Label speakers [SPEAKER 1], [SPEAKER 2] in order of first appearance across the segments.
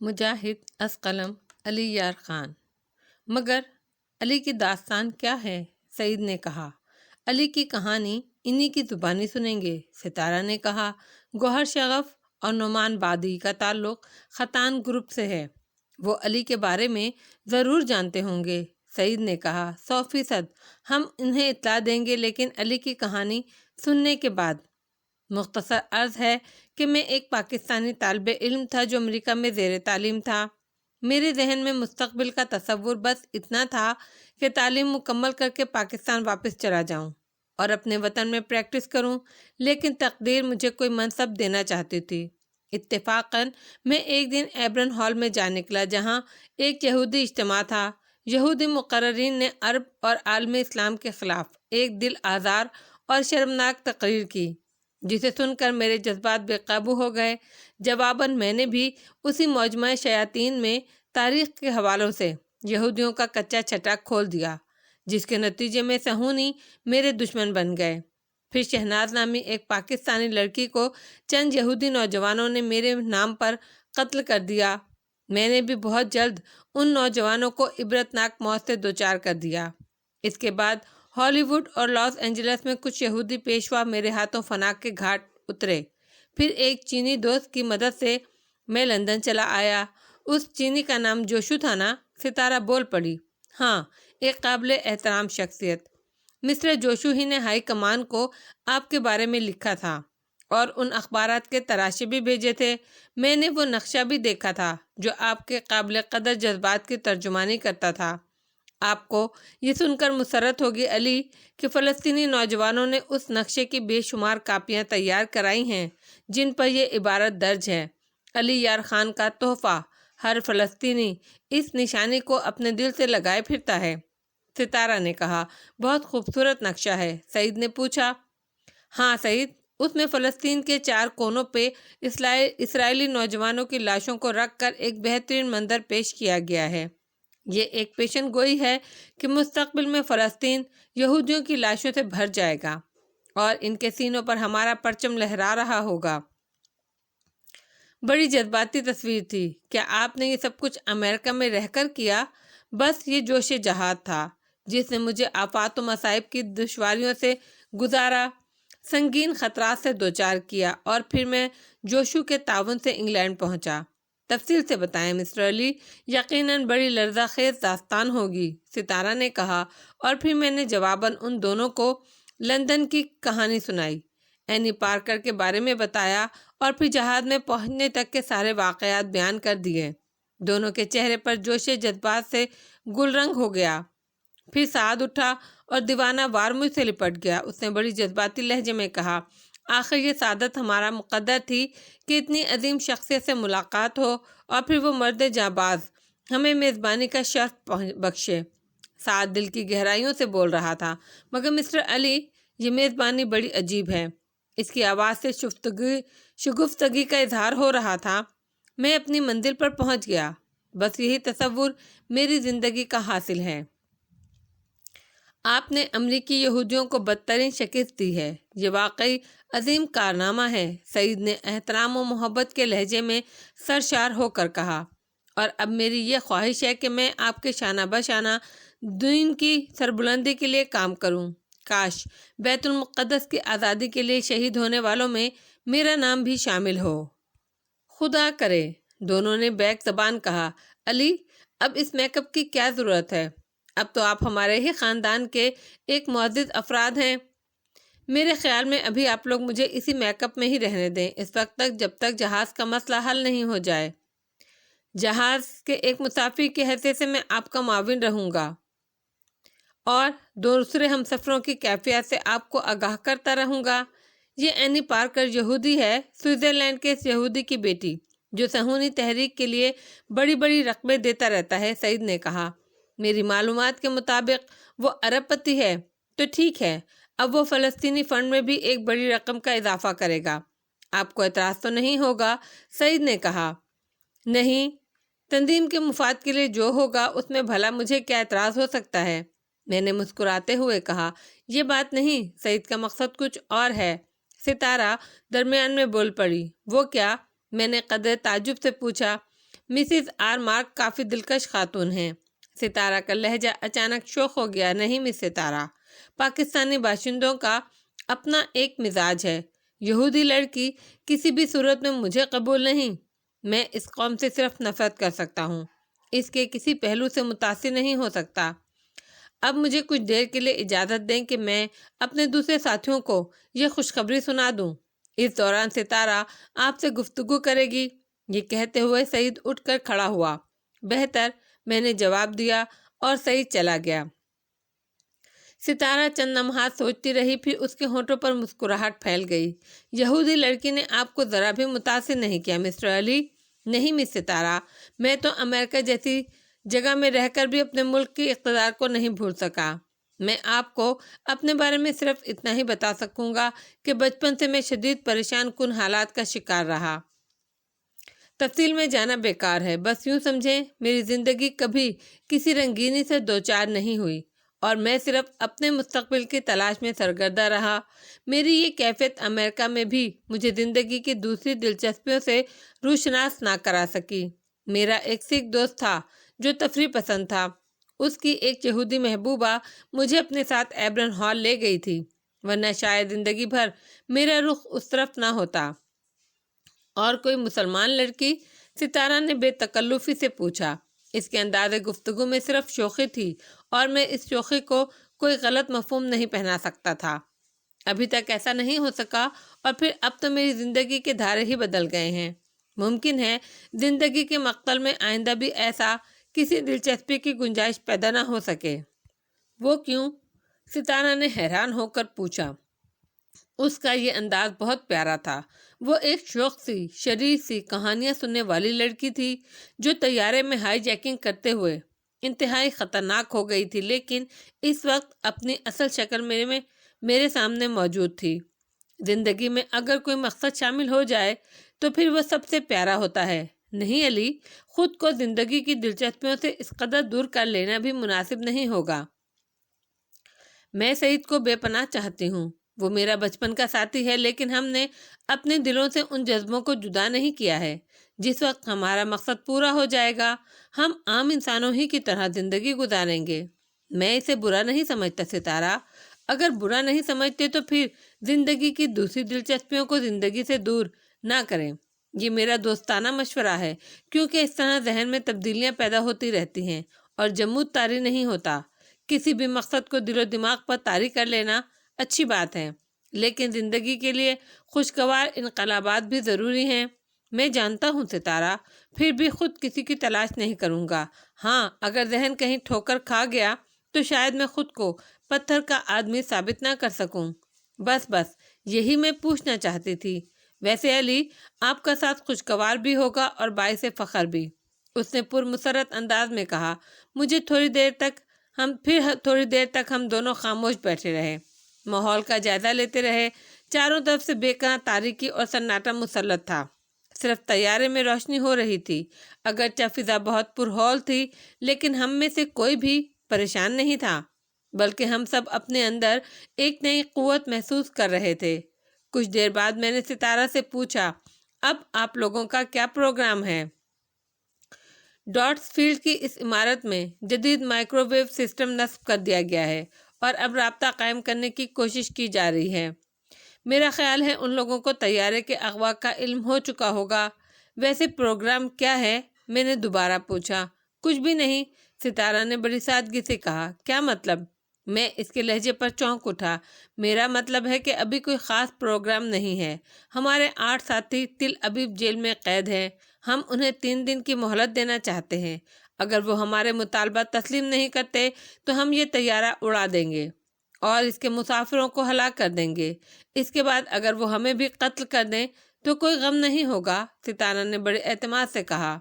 [SPEAKER 1] مجاہد از قلم علی یار خان۔ مگر علی کی داستان کیا ہے؟ سعید نے کہا۔ علی کی کہانی انہی کی زبانی سنیں گے، ستارہ نے کہا۔ گوہر شغف اور نعمان بادی کا تعلق خطان گروپ سے ہے، وہ علی کے بارے میں ضرور جانتے ہوں گے، سعید نے کہا۔ 100% ہم انہیں اطلاع دیں گے، لیکن علی کی کہانی سننے کے بعد۔ مختصر عرض ہے کہ میں ایک پاکستانی طالب علم تھا جو امریکہ میں زیر تعلیم تھا۔ میرے ذہن میں مستقبل کا تصور بس اتنا تھا کہ تعلیم مکمل کر کے پاکستان واپس چلا جاؤں اور اپنے وطن میں پریکٹس کروں، لیکن تقدیر مجھے کوئی منصب دینا چاہتی تھی۔ اتفاقاً میں ایک دن ایبرن ہال میں جا نکلا، جہاں ایک یہودی اجتماع تھا۔ یہودی مقررین نے عرب اور عالم اسلام کے خلاف ایک دل آزار اور شرمناک تقریر کی، جسے سن کر میرے جذبات بے قابو ہو گئے۔ جواباً میں نے بھی اسی مجمع شیاطین میں تاریخ کے حوالوں سے یہودیوں کا کچا چھٹا کھول دیا، جس کے نتیجے میں صہیونی میرے دشمن بن گئے۔ پھر شہناز نامی ایک پاکستانی لڑکی کو چند یہودی نوجوانوں نے میرے نام پر قتل کر دیا۔ میں نے بھی بہت جلد ان نوجوانوں کو عبرتناک موت سے دوچار کر دیا۔ اس کے بعد ہالی ووڈ اور لاس اینجلس میں کچھ یہودی پیشوا میرے ہاتھوں فنا کے گھاٹ اترے۔ پھر ایک چینی دوست کی مدد سے میں لندن چلا آیا۔ اس چینی کا نام جوشو تھا نا؟ ستارہ بول پڑی۔ ہاں، ایک قابل احترام شخصیت۔ مسٹر جوشو ہی نے ہائی کمان کو آپ کے بارے میں لکھا تھا اور ان اخبارات کے تراشے بھی بھیجے تھے۔ میں نے وہ نقشہ بھی دیکھا تھا جو آپ کے قابل قدر جذبات کی ترجمانی کرتا تھا۔ آپ کو یہ سن کر مسرت ہوگی علی کہ فلسطینی نوجوانوں نے اس نقشے کی بے شمار کاپیاں تیار کرائی ہیں، جن پر یہ عبارت درج ہے: علی یار خان کا تحفہ، ہر فلسطینی اس نشانی کو اپنے دل سے لگائے پھرتا ہے۔ ستارہ نے کہا، بہت خوبصورت نقشہ ہے۔ سعید نے پوچھا، ہاں سعید، اس میں فلسطین کے 4 کونوں پہ اسرائیلی نوجوانوں کی لاشوں کو رکھ کر ایک بہترین منظر پیش کیا گیا ہے۔ یہ ایک پیشن گوئی ہے کہ مستقبل میں فلسطین یہودیوں کی لاشوں سے بھر جائے گا اور ان کے سینوں پر ہمارا پرچم لہرا رہا ہوگا۔ بڑی جذباتی تصویر تھی۔ کیا آپ نے یہ سب کچھ امریکہ میں رہ کر کیا؟ بس یہ جوش جہاد تھا جس نے مجھے آفات و مصائب کی دشواریوں سے گزارا، سنگین خطرات سے دوچار کیا، اور پھر میں جوشو کے تعاون سے انگلینڈ پہنچا۔ تفصیل سے بتائیں مسٹر علی، یقیناً بڑی لرزہ خیز داستان ہوگی، ستارہ نے کہا، اور پھر میں نے جواباً ان دونوں کو لندن کی کہانی سنائی، اینی پارکر کے بارے میں بتایا، اور پھر جہاز میں پہنچنے تک کے سارے واقعات بیان کر دیے۔ دونوں کے چہرے پر جوش جذبات سے گل رنگ ہو گیا۔ پھر سعد اٹھا اور دیوانہ وار مجھ سے لپٹ گیا۔ اس نے بڑی جذباتی لہجے میں کہا، آخر یہ سعادت ہمارا مقدر تھی کہ اتنی عظیم شخصیت سے ملاقات ہو، اور پھر وہ مرد جانباز ہمیں میزبانی کا شرف بخشے۔ سعد دل کی گہرائیوں سے بول رہا تھا، مگر مسٹر علی، یہ میزبانی بڑی عجیب ہے۔ اس کی آواز سے شگفتگی کا اظہار ہو رہا تھا۔ میں اپنی منزل پر پہنچ گیا، بس یہی تصور میری زندگی کا حاصل ہے۔ آپ نے امریکی یہودیوں کو بدترین شکست دی ہے، یہ واقعی عظیم کارنامہ ہے، سعید نے احترام و محبت کے لہجے میں سرشار ہو کر کہا، اور اب میری یہ خواہش ہے کہ میں آپ کے شانہ بشانہ دین کی سربلندی کے لیے کام کروں۔ کاش بیت المقدس کی آزادی کے لیے شہید ہونے والوں میں میرا نام بھی شامل ہو۔ خدا کرے، دونوں نے بیک زبان کہا۔ علی، اب اس میک اپ کی کیا ضرورت ہے؟ اب تو آپ ہمارے ہی خاندان کے ایک معزز افراد ہیں۔ میرے خیال میں ابھی آپ لوگ مجھے اسی میک اپ میں ہی رہنے دیں، اس وقت تک جب تک جہاز کا مسئلہ حل نہیں ہو جائے۔ جہاز کے ایک مسافر کی حیثیت سے میں آپ کا معاون رہوں گا اور دوسرے ہم سفروں کی کیفیت سے آپ کو آگاہ کرتا رہوں گا۔ یہ اینی پارکر یہودی ہے، سوئٹزرلینڈ کے اس یہودی کی بیٹی، جو صہیونی تحریک کے لیے بڑی بڑی رقمیں دیتا رہتا ہے، سعید نے کہا۔ میری معلومات کے مطابق وہ ارب پتی ہے۔ تو ٹھیک ہے، اب وہ فلسطینی فنڈ میں بھی ایک بڑی رقم کا اضافہ کرے گا۔ آپ کو اعتراض تو نہیں ہوگا؟ سعید نے کہا، نہیں، تنظیم کے مفاد کے لیے جو ہوگا اس میں بھلا مجھے کیا اعتراض ہو سکتا ہے؟ میں نے مسکراتے ہوئے کہا، یہ بات نہیں، سعید کا مقصد کچھ اور ہے۔ ستارہ درمیان میں بول پڑی، وہ کیا؟ میں نے قدر تعجب سے پوچھا۔ مسز آر مارک کافی دلکش خاتون ہیں۔ ستارہ کا لہجہ اچانک شوخ ہو گیا۔ نہیں مس ستارہ، پاکستانی باشندوں کا اپنا ایک مزاج ہے۔ یہودی لڑکی کسی بھی صورت میں مجھے قبول نہیں۔ میں اس قوم سے صرف نفرت کر سکتا ہوں، اس کے کسی پہلو سے متاثر نہیں ہو سکتا۔ اب مجھے کچھ دیر کے لیے اجازت دیں کہ میں اپنے دوسرے ساتھیوں کو یہ خوشخبری سنا دوں۔ اس دوران ستارہ آپ سے گفتگو کرے گی۔ یہ کہتے ہوئے سعید اٹھ کر کھڑا ہوا۔ بہتر، میں نے جواب دیا اور سعید چلا گیا۔ ستارہ چند لمحات سوچتی رہی، پھر اس کے ہونٹوں پر مسکراہٹ پھیل گئی۔ یہودی لڑکی نے آپ کو ذرا بھی متاثر نہیں کیا مسٹر علی؟ نہیں مس ستارہ، میں تو امریکہ جیسی جگہ میں رہ کر بھی اپنے ملک کی اقتدار کو نہیں بھول سکا۔ میں آپ کو اپنے بارے میں صرف اتنا ہی بتا سکوں گا کہ بچپن سے میں شدید پریشان کن حالات کا شکار رہا۔ تفصیل میں جانا بیکار ہے، بس یوں سمجھیں میری زندگی کبھی کسی رنگینی سے دوچار نہیں ہوئی اور میں صرف اپنے مستقبل کی تلاش میں سرگردہ رہا۔ میری یہ کیفیت امریکہ میں بھی مجھے زندگی کی دوسری دلچسپیوں سے روشناس نہ کرا سکی۔ میرا ایک سکھ دوست تھا جو تفریح پسند تھا۔ اس کی ایک یہودی محبوبہ مجھے اپنے ساتھ ایبرن ہال لے گئی تھی، ورنہ شاید زندگی بھر میرا رخ اس طرف نہ ہوتا۔ اور کوئی مسلمان لڑکی؟ ستارہ نے بے تکلفی سے پوچھا۔ اس کے انداز گفتگو میں صرف شوخی تھی اور میں اس شوخی کو کوئی غلط مفہوم نہیں پہنا سکتا تھا۔ ابھی تک ایسا نہیں ہو سکا، اور پھر اب تو میری زندگی کے دھارے ہی بدل گئے ہیں۔ ممکن ہے زندگی کے مقتل میں آئندہ بھی ایسا کسی دلچسپی کی گنجائش پیدا نہ ہو سکے۔ وہ کیوں؟ ستارہ نے حیران ہو کر پوچھا۔ اس کا یہ انداز بہت پیارا تھا۔ وہ ایک شوخ سی، شریر سی، کہانیاں سننے والی لڑکی تھی جو طیارے میں ہائی جیکنگ کرتے ہوئے انتہائی خطرناک ہو گئی تھی، لیکن اس وقت اپنی اصل شکل میرے سامنے موجود تھی۔ زندگی میں اگر کوئی مقصد شامل ہو جائے تو پھر وہ سب سے پیارا ہوتا ہے، نہیں علی؟ خود کو زندگی کی دلچسپیوں سے اس قدر دور کر لینا بھی مناسب نہیں ہوگا۔ میں سعید کو بے پناہ چاہتی ہوں۔ وہ میرا بچپن کا ساتھی ہے، لیکن ہم نے اپنے دلوں سے ان جذبوں کو جدا نہیں کیا ہے۔ جس وقت ہمارا مقصد پورا ہو جائے گا، ہم عام انسانوں ہی کی طرح زندگی گزاریں گے۔ میں اسے برا نہیں سمجھتا ستارہ۔ اگر برا نہیں سمجھتے تو پھر زندگی کی دوسری دلچسپیوں کو زندگی سے دور نہ کریں۔ یہ میرا دوستانہ مشورہ ہے، کیونکہ اس طرح ذہن میں تبدیلیاں پیدا ہوتی رہتی ہیں اور جمود طاری نہیں ہوتا۔ کسی بھی مقصد کو دل و دماغ پر طاری کر لینا اچھی بات ہے، لیکن زندگی کے لیے خوشگوار انقلابات بھی ضروری ہیں۔ میں جانتا ہوں ستارہ، پھر بھی خود کسی کی تلاش نہیں کروں گا۔ ہاں، اگر ذہن کہیں ٹھوکر کھا گیا تو شاید میں خود کو پتھر کا آدمی ثابت نہ کر سکوں۔ بس یہی میں پوچھنا چاہتی تھی۔ ویسے علی، آپ کا ساتھ خوشگوار بھی ہوگا اور باعث فخر بھی، اس نے پرمسرت انداز میں کہا۔ تھوڑی دیر تک ہم دونوں خاموش بیٹھے رہے، ماحول کا جائزہ لیتے رہے۔ چاروں طرف سے بے پناہ تاریکی اور سناٹا مسلط تھا۔ صرف طیارے میں روشنی ہو رہی تھی، اگرچہ فضا بہت پرہول تھی، لیکن ہم میں سے کوئی بھی پریشان نہیں تھا، بلکہ ہم سب اپنے اندر ایک نئی قوت محسوس کر رہے تھے۔ کچھ دیر بعد میں نے ستارہ سے پوچھا، اب آپ لوگوں کا کیا پروگرام ہے؟ ڈاٹس فیلڈ کی اس عمارت میں جدید مائکرو ویو سسٹم نصب کر دیا گیا ہے اور اب رابطہ قائم کرنے کی کوشش کی جا رہی ہے۔ میرا خیال ہے ان لوگوں کو طیارے کے اغوا کا علم ہو چکا ہوگا۔ ویسے پروگرام کیا ہے؟ میں نے دوبارہ پوچھا۔ کچھ بھی نہیں، ستارہ نے بڑی سادگی سے کہا۔ کیا مطلب؟ میں اس کے لہجے پر چونک اٹھا۔ میرا مطلب ہے کہ ابھی کوئی خاص پروگرام نہیں ہے۔ ہمارے 8 ساتھی تل ابیب جیل میں قید ہیں۔ ہم انہیں 3 دن کی مہلت دینا چاہتے ہیں۔ اگر وہ ہمارے مطالبات تسلیم نہیں کرتے تو ہم یہ طیارہ اڑا دیں گے اور اس کے مسافروں کو ہلاک کر دیں گے۔ اس کے بعد اگر وہ ہمیں بھی قتل کر دیں تو کوئی غم نہیں ہوگا، ستارہ نے بڑے اعتماد سے کہا۔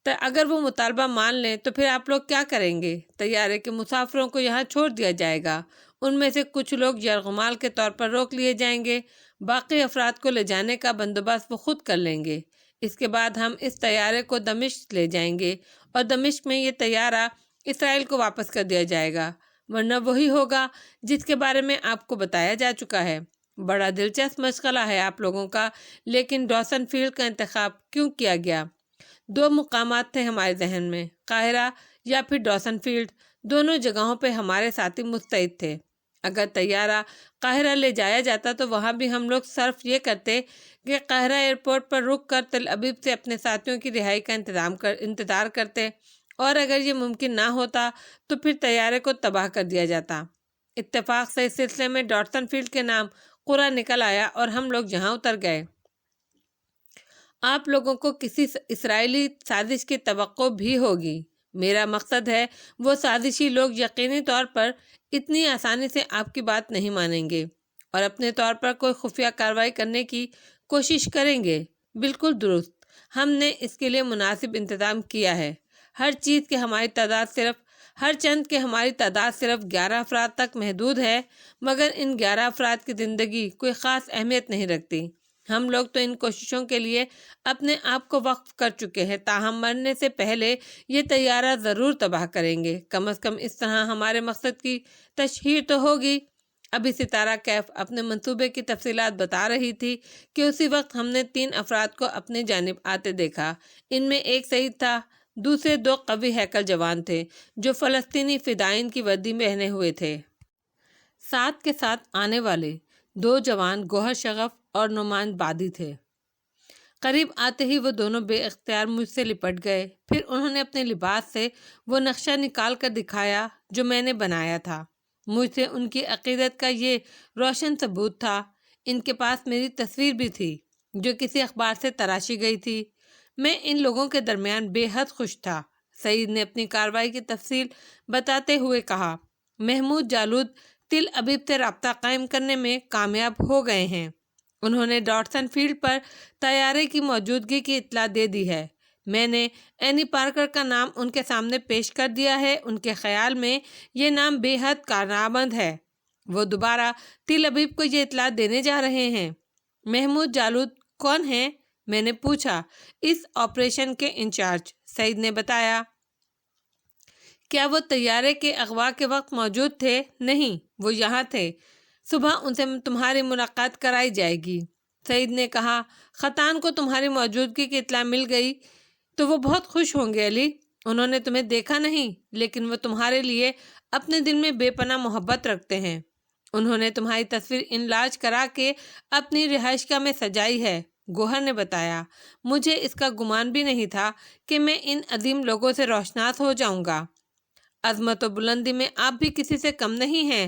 [SPEAKER 1] تو اگر وہ مطالبہ مان لیں تو پھر آپ لوگ کیا کریں گے؟ طیارے کے مسافروں کو یہاں چھوڑ دیا جائے گا۔ ان میں سے کچھ لوگ یرغمال کے طور پر روک لیے جائیں گے، باقی افراد کو لے جانے کا بندوبست وہ خود کر لیں گے۔ اس کے بعد ہم اس طیارے کو دمشق لے جائیں گے اور دمشق میں یہ طیارہ اسرائیل کو واپس کر دیا جائے گا، ورنہ وہی ہوگا جس کے بارے میں آپ کو بتایا جا چکا ہے۔ بڑا دلچسپ مشغلہ ہے آپ لوگوں کا، لیکن ڈاوسن فیلڈ کا انتخاب کیوں کیا گیا؟ دو مقامات تھے ہمارے ذہن میں، قاہرہ یا پھر ڈاوسن فیلڈ۔ دونوں جگہوں پہ ہمارے ساتھی مستعد تھے۔ اگر طیارہ قاہرہ لے جایا جاتا تو وہاں بھی ہم لوگ صرف یہ کرتے کہ قاہرہ ایئرپورٹ پر رک کر تل ابیب سے اپنے ساتھیوں کی رہائی کا انتظار کرتے، اور اگر یہ ممکن نہ ہوتا تو پھر طیارے کو تباہ کر دیا جاتا۔ اتفاق سے اس سلسلے میں ڈاوسن فیلڈ کے نام قرعہ نکل آیا اور ہم لوگ جہاں اتر گئے۔ آپ لوگوں کو کسی اسرائیلی سازش کی توقع بھی ہوگی۔ میرا مقصد ہے وہ سازشی لوگ یقینی طور پر اتنی آسانی سے آپ کی بات نہیں مانیں گے اور اپنے طور پر کوئی خفیہ کارروائی کرنے کی کوشش کریں گے۔ بالکل درست، ہم نے اس کے لیے مناسب انتظام کیا ہے۔ ہر چند کہ ہماری تعداد صرف 11 افراد تک محدود ہے، مگر ان 11 افراد کی زندگی کوئی خاص اہمیت نہیں رکھتی۔ ہم لوگ تو ان کوششوں کے لیے اپنے آپ کو وقف کر چکے ہیں، تاہم مرنے سے پہلے یہ طیارہ ضرور تباہ کریں گے۔ کم از کم اس طرح ہمارے مقصد کی تشہیر تو ہوگی۔ ابھی ستارہ کیف اپنے منصوبے کی تفصیلات بتا رہی تھی کہ اسی وقت ہم نے 3 افراد کو اپنی جانب آتے دیکھا۔ ان میں ایک شہید تھا، دوسرے 2 قوی ہیکل جوان تھے جو فلسطینی فدائین کی وردی میں پہنے ہوئے تھے۔ ساتھ کے ساتھ آنے والے 2 جوان گوہر شغف اور نعمان بادی تھے۔ قریب آتے ہی وہ دونوں بے اختیار مجھ سے لپٹ گئے۔ پھر انہوں نے اپنے لباس سے وہ نقشہ نکال کر دکھایا جو میں نے بنایا تھا۔ مجھ سے ان کی عقیدت کا یہ روشن ثبوت تھا۔ ان کے پاس میری تصویر بھی تھی جو کسی اخبار سے تراشی گئی تھی۔ میں ان لوگوں کے درمیان بے حد خوش تھا۔ سعید نے اپنی کارروائی کی تفصیل بتاتے ہوئے کہا، محمود جالود تل ابیب سے رابطہ قائم کرنے میں کامیاب ہو گئے ہیں۔ انہوں نے ڈاوسن فیلڈ پر طیارے کی موجودگی کی اطلاع دے دی ہے۔ میں نے اینی پارکر کا نام ان کے سامنے پیش کر دیا ہے۔ ان کے خیال میں یہ نام بے حد کارآمد ہے۔ وہ دوبارہ تل ابیب کو یہ اطلاع دینے جا رہے ہیں۔ محمود جالود کون ہیں؟ میں نے پوچھا۔ اس آپریشن کے انچارج، سعید نے بتایا۔ کیا وہ طیارے کے اغوا کے وقت موجود تھے؟ نہیں، وہ یہاں تھے۔ صبح ان سے تمہاری ملاقات کرائی جائے گی۔ سعید نے کہا، خطان کو تمہاری موجودگی کی اطلاع مل گئی تو وہ بہت خوش ہوں گے علی۔ انہوں نے تمہیں دیکھا نہیں، لیکن وہ تمہارے لیے اپنے دل میں بے پناہ محبت رکھتے ہیں۔ انہوں نے تمہاری تصویر انلارج کرا کے اپنی رہائشگاہ میں سجائی ہے، گوہر نے بتایا۔ مجھے اس کا گمان بھی نہیں تھا کہ میں ان عظیم لوگوں سے روشناس ہو جاؤں گا۔ عظمت و بلندی میں آپ بھی کسی سے کم نہیں ہیں۔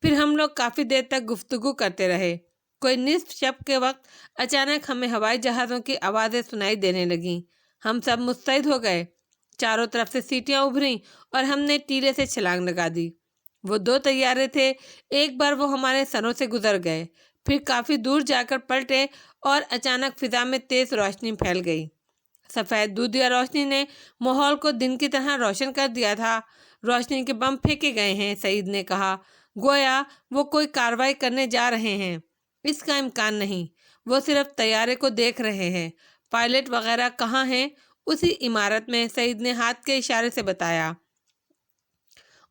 [SPEAKER 1] پھر ہم لوگ کافی دیر تک گفتگو کرتے رہے۔ کوئی نصف شب کے وقت اچانک ہمیں ہوائی جہازوں کی آوازیں سنائی دینے لگیں۔ ہم سب مستعد ہو گئے۔ چاروں طرف سے سیٹیاں ابھریں اور ہم نے ٹیلے سے چھلانگ لگا دی۔ وہ 2 طیارے تھے۔ ایک بار وہ ہمارے سروں سے گزر گئے، پھر کافی دور جا کر پلٹے اور اچانک فضا میں تیز روشنی پھیل گئی۔ سفید دودھیا روشنی نے ماحول کو دن کی طرح روشن کر دیا تھا۔ روشنی کے بم پھینکے گئے ہیں، سعید نے کہا، گویا وہ کوئی کارروائی کرنے جا رہے ہیں۔ اس کا امکان نہیں، وہ صرف طیارے کو دیکھ رہے ہیں۔ پائلٹ وغیرہ کہاں ہیں؟ اسی عمارت میں، سعید نے ہاتھ کے اشارے سے بتایا۔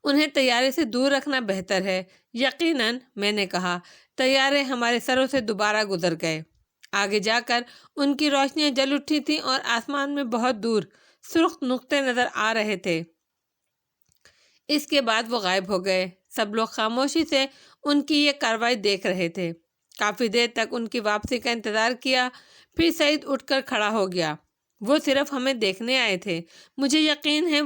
[SPEAKER 1] انہیں طیارے سے دور رکھنا بہتر ہے۔ یقیناً، میں نے کہا۔ طیارے ہمارے سروں سے دوبارہ گزر گئے۔ آگے جا کر ان کی روشنیاں جل اٹھی تھیں اور آسمان میں بہت دور سرخ نقطے نظر آ رہے تھے۔ اس کے بعد وہ غائب ہو گئے۔ سب لوگ خاموشی سے ان کی یہ کارروائی دیکھ رہے تھے۔ کافی دیر تک ان کی واپسی کا انتظار کیا، پھر سعید اٹھ کر کھڑا ہو گیا۔ وہ صرف ہمیں دیکھنے آئے تھے۔ مجھے یقین ہے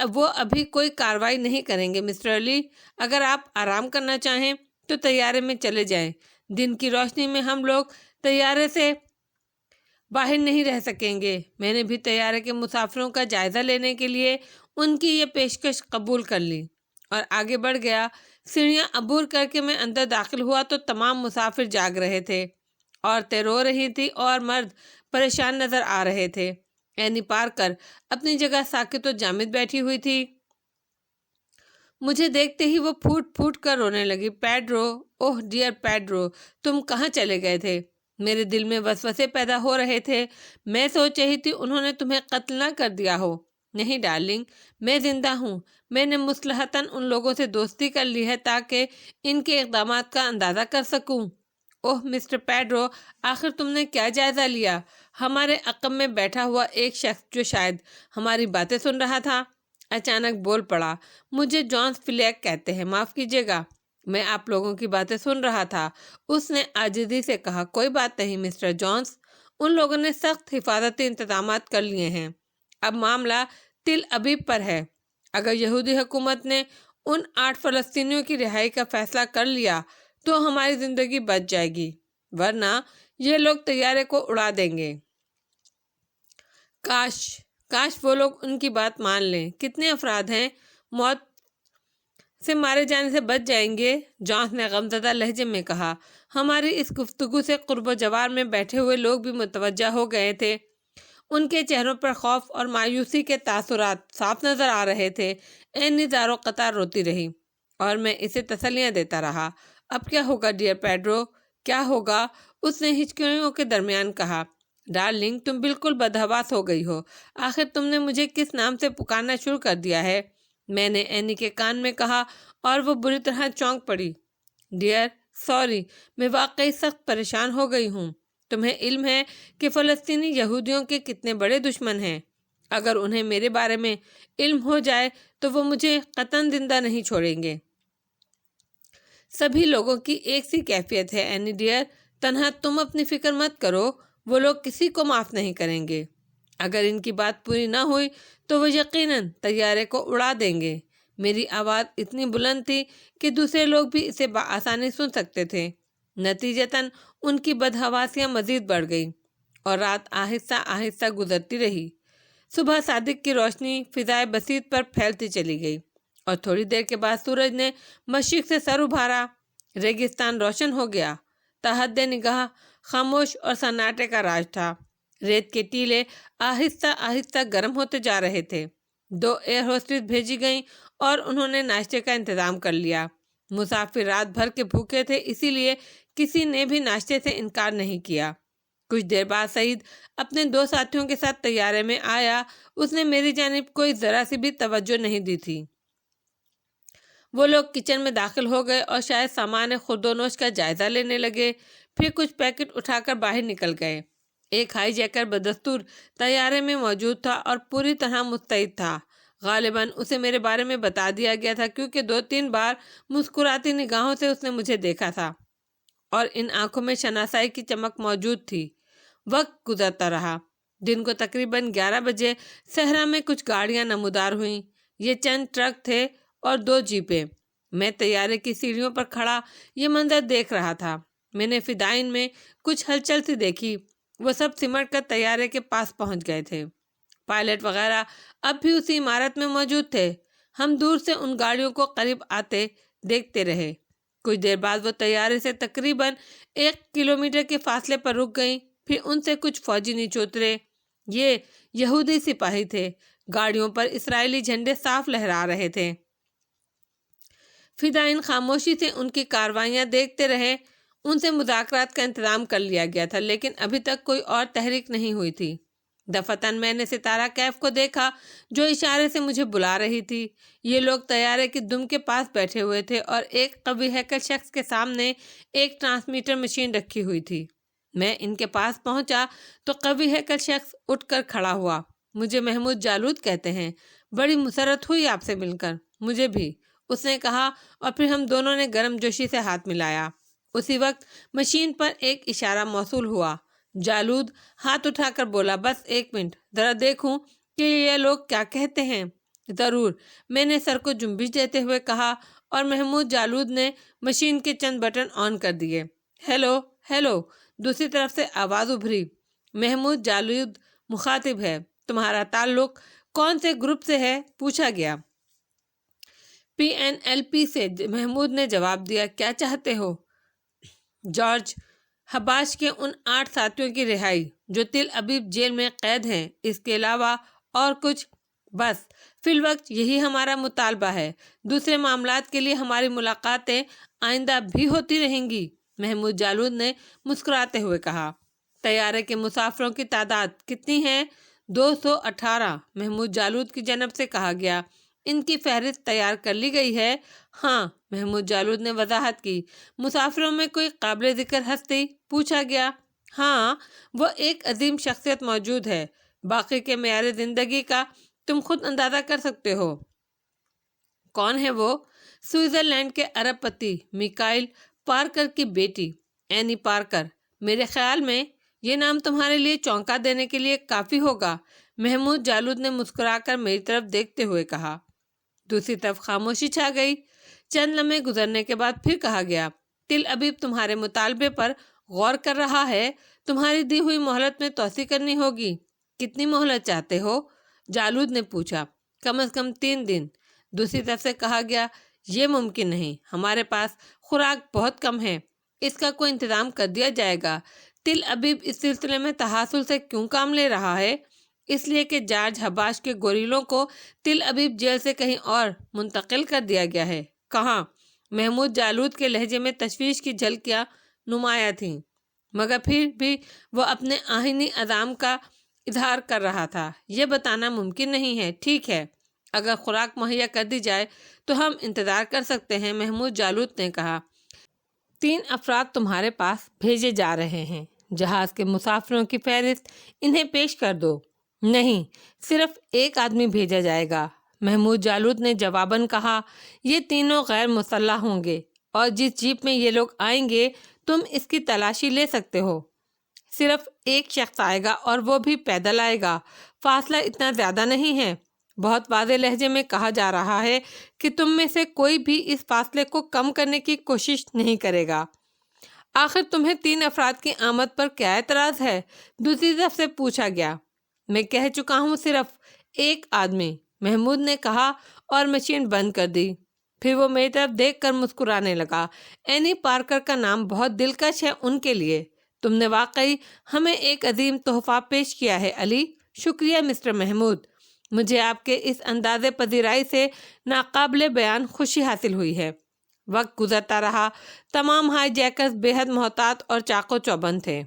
[SPEAKER 1] وہ ابھی کوئی کارروائی نہیں کریں گے مسٹر علی۔ اگر آپ آرام کرنا چاہیں تو طیارے میں چلے جائیں۔ دن کی روشنی میں ہم لوگ طیارے سے باہر نہیں رہ سکیں گے۔ میں نے بھی طیارے کے مسافروں کا جائزہ لینے کے لیے ان کی یہ پیشکش قبول کر لی اور آگے بڑھ گیا۔ سیڑھیاں عبور کر کے میں اندر داخل ہوا تو تمام مسافر جاگ رہے تھے۔ عورتیں رو رہی تھیں اور مرد پریشان نظر آ رہے تھے۔ اینی پارکر اپنی جگہ ساکت و جامد بیٹھی ہوئی تھی۔ مجھے دیکھتے ہی وہ پھوٹ پھوٹ کر رونے لگی۔ پیڈرو، اوہ ڈیئر پیڈرو، تم کہاں چلے گئے تھے؟ میرے دل میں وسوسے پیدا ہو رہے تھے۔ میں سوچ رہی تھی انہوں نے تمہیں قتل نہ کر دیا ہو۔ نہیں ڈارلنگ، میں زندہ ہوں۔ میں نے مصلحتاً ان لوگوں سے دوستی کر لی ہے تاکہ ان کے اقدامات کا اندازہ کر سکوں۔ اوہ مسٹر پیڈرو، آخر تم نے کیا جائزہ لیا؟ ہمارے عقب میں بیٹھا ہوا ایک شخص جو شاید ہماری باتیں سن رہا تھا اچانک بول پڑا، مجھے جونس فلیک کہتے ہیں، معاف کیجیے گا، میں آپ لوگوں کی باتیں سن رہا تھا۔ اس نے عاجزی سے کہا، کوئی بات نہیں مسٹر جونس، ان لوگوں نے سخت حفاظتی انتظامات کر لیے ہیں، اب معاملہ تل ابیب پر ہے۔ اگر یہودی حکومت نے ان 8 فلسطینیوں کی رہائی کا فیصلہ کر لیا تو ہماری زندگی بچ جائے گی، ورنہ یہ لوگ طیارے کو اڑا دیں گے۔ کاش وہ لوگ ان کی بات مان لیں۔ کتنے افراد ہیں موت سے مارے جانے سے بچ جائیں گے؟ جونس نے غمزدہ لہجے میں کہا۔ ہماری اس گفتگو سے قرب و جوار میں بیٹھے ہوئے لوگ بھی متوجہ ہو گئے تھے۔ ان کے چہروں پر خوف اور مایوسی کے تاثرات صاف نظر آ رہے تھے۔ اینی زاروں قطار روتی رہی اور میں اسے تسلیاں دیتا رہا۔ اب کیا ہوگا ڈیئر پیڈرو، کیا ہوگا؟ اس نے ہچکیوں کے درمیان کہا۔ ڈارلنگ، تم بالکل بدحواس ہو گئی ہو، آخر تم نے مجھے کس نام سے پکارنا شروع کر دیا ہے؟ میں نے اینی کے کان میں کہا اور وہ بری طرح چونک پڑی۔ ڈیئر، سوری، میں واقعی سخت پریشان ہو گئی ہوں۔ تمہیں علم ہے کہ فلسطینی یہودیوں کے کتنے بڑے دشمن ہیں؟ اگر انہیں میرے بارے میں علم ہو جائے تو وہ مجھے قطعاً زندہ نہیں چھوڑیں گے۔ سبھی لوگوں کی ایک سی کیفیت ہے اینی ڈیئر، تنہا تم اپنی فکر مت کرو، وہ لوگ کسی کو معاف نہیں کریں گے۔ اگر ان کی بات پوری نہ ہوئی تو وہ یقیناً طیارے کو اڑا دیں گے۔ میری آواز اتنی بلند تھی کہ دوسرے لوگ بھی اسے بآسانی سن سکتے تھے۔ نتیجتاً ان کی بدحواسیاں مزید بڑھ گئیں اور رات آہستہ آہستہ گزرتی رہی۔ صبح صادق کی روشنی فضائے بسیط پر پھیلتی چلی گئی اور تھوڑی دیر کے بعد سورج نے مشرق سے سر ابھارا۔ ریگستان روشن ہو گیا، تحت نگاہ خاموش اور سناٹے کا راج تھا۔ ریت کے ٹیلے آہستہ آہستہ گرم ہوتے جا رہے تھے۔ 2 ایئر ہوسٹس بھیجی گئیں اور انہوں نے ناشتے کا انتظام کر لیا۔ مسافر رات بھر کے بھوکے تھے، اسی لیے کسی نے بھی ناشتے سے انکار نہیں کیا۔ کچھ دیر بعد سعید اپنے 2 ساتھیوں کے ساتھ طیارے میں آیا۔ اس نے میری جانب کوئی ذرا سی بھی توجہ نہیں دی تھی۔ وہ لوگ کچن میں داخل ہو گئے اور شاید سامان خورد و نوش کا جائزہ لینے لگے، پھر کچھ پیکٹ اٹھا کر باہر نکل گئے۔ ایک ہائی جیکر بدستور طیارے میں موجود تھا اور پوری طرح مستعد تھا۔ غالباً اسے میرے بارے میں بتا دیا گیا تھا کیونکہ 2-3 بار مسکراتی نگاہوں سے اس نے مجھے دیکھا تھا اور ان آنکھوں میں شناسائی کی چمک موجود تھی۔ وقت گزرتا رہا۔ دن کو تقریباً 11 بجے صحرا میں کچھ گاڑیاں نمودار ہوئیں۔ یہ چند ٹرک تھے اور 2 جیپیں۔ میں طیارے کی سیڑھیوں پر کھڑا یہ منظر دیکھ رہا تھا۔ میں نے فدائین میں کچھ ہلچل سی دیکھی، وہ سب سمٹ کر طیارے کے پاس پہنچ گئے تھے۔ پائلٹ وغیرہ اب بھی اسی عمارت میں موجود تھے۔ ہم دور سے ان گاڑیوں کو قریب آتے دیکھتے رہے۔ کچھ دیر بعد وہ طیارے سے تقریباً 1 کلومیٹر کے فاصلے پر رک گئیں، پھر ان سے کچھ فوجی نیچے اترے۔ یہ یہودی سپاہی تھے۔ گاڑیوں پر اسرائیلی جھنڈے صاف لہرا رہے تھے۔ فدائین خاموشی سے ان کی کارروائیاں دیکھتے رہے۔ ان سے مذاکرات کا انتظام کر لیا گیا تھا لیکن ابھی تک کوئی اور تحریک نہیں ہوئی تھی۔ دفعتاً میں نے ستارہ کیف کو دیکھا جو اشارے سے مجھے بلا رہی تھی۔ یہ لوگ طیارے کی دم کے پاس بیٹھے ہوئے تھے اور ایک قوی ہیکل شخص کے سامنے ایک ٹرانسمیٹر مشین رکھی ہوئی تھی۔ میں ان کے پاس پہنچا تو قوی ہیکل شخص اٹھ کر کھڑا ہوا۔ مجھے محمود جالود کہتے ہیں، بڑی مسرت ہوئی آپ سے مل کر۔ مجھے بھی، اس نے کہا اور پھر ہم دونوں نے گرم جوشی سے ہاتھ ملایا۔ اسی وقت مشین پر ایک اشارہ موصول ہوا۔ جالود ہاتھ اٹھا کر بولا، بس 1 منٹ، ذرا دیکھوں کہ یہ لوگ کیا کہتے ہیں۔ ضرور، میں نے سر کو جنبش دیتے ہوئے کہا اور محمود جالود نے مشین کے چند بٹن آن کر دیے۔ ہیلو ہیلو، دوسری طرف سے آواز ابھری۔ محمود جالود مخاطب ہے، تمہارا تعلق کون سے گروپ سے ہے؟ پوچھا گیا۔ PNLP سے، محمود نے جواب دیا۔ کیا چاہتے ہو؟ جارج حباش کے ان 8 ساتھیوں کی رہائی جو تل ابیب جیل میں قید ہیں، اس کے علاوہ اور کچھ؟ بس فی الوقت یہی ہمارا مطالبہ ہے۔ دوسرے معاملات کے لیے ہماری ملاقاتیں آئندہ بھی ہوتی رہیں گی، محمود جالود نے مسکراتے ہوئے کہا۔ طیارے کے مسافروں کی تعداد کتنی ہے؟ 218، محمود جالود کی جانب سے کہا گیا۔ ان کی فہرست تیار کر لی گئی ہے؟ ہاں، محمود جالود نے وضاحت کی۔ مسافروں میں کوئی قابل ذکر ہستی؟ پوچھا گیا۔ ہاں، وہ ایک عظیم شخصیت موجود ہے، باقی کے معیار زندگی کا تم خود اندازہ کر سکتے ہو۔ کون ہے وہ؟ سوئٹزرلینڈ کے ارب پتی میکائل پارکر کی بیٹی اینی پارکر۔ میرے خیال میں یہ نام تمہارے لیے چونکا دینے کے لیے کافی ہوگا، محمود جالود نے مسکرا کر میری طرف دیکھتے ہوئے کہا۔ دوسری طرف خاموشی چھا گئی۔ چند لمحے گزرنے کے بعد پھر کہا گیا، تل ابیب تمہارے مطالبے پر غور کر رہا ہے، تمہاری دی ہوئی مہلت میں توسیع کرنی ہوگی۔ کتنی مہلت چاہتے ہو؟ جالود نے پوچھا۔ کم از کم 3 دن۔ دوسری طرف سے کہا گیا، یہ ممکن نہیں، ہمارے پاس خوراک بہت کم ہے، اس کا کوئی انتظام کر دیا جائے گا۔ تل ابیب اس سلسلے میں تحصل سے کیوں کام لے رہا ہے؟ اس لیے کہ جارج حباش کے گوریلوں کو تل ابیب جیل سے کہیں اور منتقل کر دیا گیا ہے۔ کہاں؟ محمود جالود کے لہجے میں تشویش کی جھلکیاں نمایاں تھیں، مگر پھر بھی وہ اپنے آہنی عزم کا اظہار کر رہا تھا۔ یہ بتانا ممکن نہیں ہے۔ ٹھیک ہے، اگر خوراک مہیا کر دی جائے تو ہم انتظار کر سکتے ہیں، محمود جالود نے کہا۔ 3 افراد تمہارے پاس بھیجے جا رہے ہیں، جہاز کے مسافروں کی فہرست انہیں پیش کر دو۔ نہیں، صرف 1 آدمی بھیجا جائے گا، محمود جالود نے جواباً کہا۔ یہ تینوں غیر مسلح ہوں گے اور جس جیپ میں یہ لوگ آئیں گے تم اس کی تلاشی لے سکتے ہو۔ صرف 1 شخص آئے گا اور وہ بھی پیدل آئے گا، فاصلہ اتنا زیادہ نہیں ہے۔ بہت واضح لہجے میں کہا جا رہا ہے کہ تم میں سے کوئی بھی اس فاصلے کو کم کرنے کی کوشش نہیں کرے گا۔ آخر تمہیں 3 افراد کی آمد پر کیا اعتراض ہے؟ دوسری طرف سے پوچھا گیا۔ میں کہہ چکا ہوں، صرف 1 آدمی، محمود نے کہا اور مشین بند کر دی۔ پھر وہ میری طرف دیکھ کر مسکرانے لگا۔ اینی پارکر کا نام بہت دلکش ہے ان کے لیے۔ تم نے واقعی ہمیں ایک عظیم تحفہ پیش کیا ہے علی۔ شکریہ مسٹر محمود، مجھے آپ کے اس انداز پذیرائی سے ناقابل بیان خوشی حاصل ہوئی ہے۔ وقت گزرتا رہا، تمام ہائی جیکرز بے حد محتاط اور چاق و چوبند تھے۔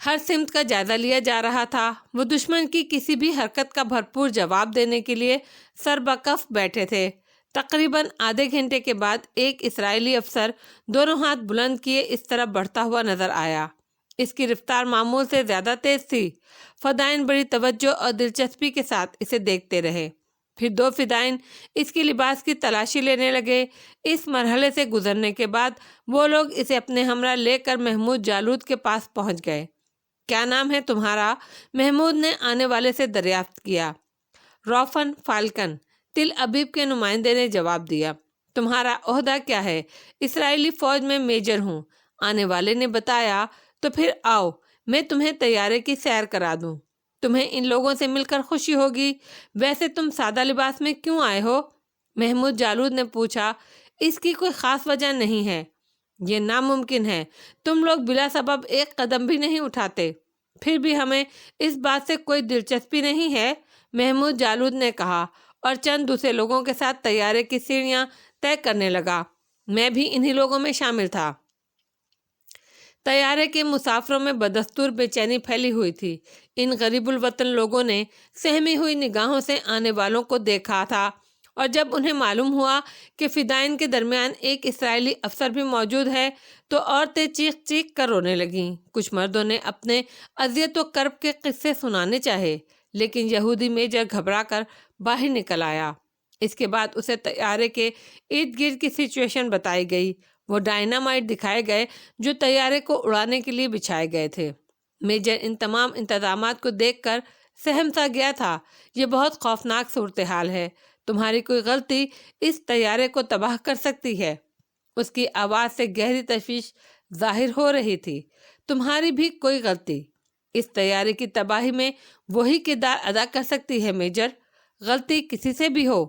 [SPEAKER 1] ہر سمت کا جائزہ لیا جا رہا تھا۔ وہ دشمن کی کسی بھی حرکت کا بھرپور جواب دینے کے لیے سربکف بیٹھے تھے۔ تقریباً آدھے گھنٹے کے بعد ایک اسرائیلی افسر دونوں ہاتھ بلند کیے اس طرف بڑھتا ہوا نظر آیا۔ اس کی رفتار معمول سے زیادہ تیز تھی۔ فدائین بڑی توجہ اور دلچسپی کے ساتھ اسے دیکھتے رہے۔ پھر 2 فدائین اس کی لباس کی تلاشی لینے لگے۔ اس مرحلے سے گزرنے کے بعد وہ لوگ اسے اپنے ہمراہ لے کر محمود جالود کے پاس پہنچ گئے۔ کیا نام ہے تمہارا؟ محمود نے آنے والے سے دریافت کیا۔ روفن فالکن، تل ابیب کے نمائندے نے جواب دیا۔ تمہارا عہدہ کیا ہے؟ اسرائیلی فوج میں میجر ہوں، آنے والے نے بتایا۔ تو پھر آؤ، میں تمہیں طیارے کی سیر کرا دوں، تمہیں ان لوگوں سے مل کر خوشی ہوگی۔ ویسے تم سادہ لباس میں کیوں آئے ہو؟ محمود جالود نے پوچھا۔ اس کی کوئی خاص وجہ نہیں ہے، یہ ناممکن ہے، تم لوگ بلا سبب ایک قدم بھی نہیں اٹھاتے۔ پھر بھی ہمیں اس بات سے کوئی دلچسپی نہیں ہے، محمود جالود نے کہا اور چند دوسرے لوگوں کے ساتھ طیارے کی سیڑھیاں طے کرنے لگا۔ میں بھی انہی لوگوں میں شامل تھا۔ طیارے کے مسافروں میں بدستور بے چینی پھیلی ہوئی تھی۔ ان غریب الوطن لوگوں نے سہمی ہوئی نگاہوں سے آنے والوں کو دیکھا تھا، اور جب انہیں معلوم ہوا کہ فدائین کے درمیان ایک اسرائیلی افسر بھی موجود ہے تو عورتیں چیخ چیخ کر رونے لگیں۔ کچھ مردوں نے اپنے اذیت و کرب کے قصے سنانے چاہے، لیکن یہودی میجر گھبرا کر باہر نکل آیا۔ اس کے بعد اسے طیارے کے ارد گرد کی سچویشن بتائی گئی۔ وہ ڈائنامائٹ دکھائے گئے جو طیارے کو اڑانے کے لیے بچھائے گئے تھے۔ میجر ان تمام انتظامات کو دیکھ کر سہم سا گیا تھا۔ یہ بہت خوفناک صورتحال ہے، تمہاری کوئی غلطی اس طیارے کو تباہ کر سکتی ہے۔ اس کی آواز سے گہری تشویش ظاہر ہو رہی تھی۔ تمہاری بھی کوئی غلطی اس طیارے کی تباہی میں وہی کردار ادا کر سکتی ہے میجر۔ غلطی کسی سے بھی ہو،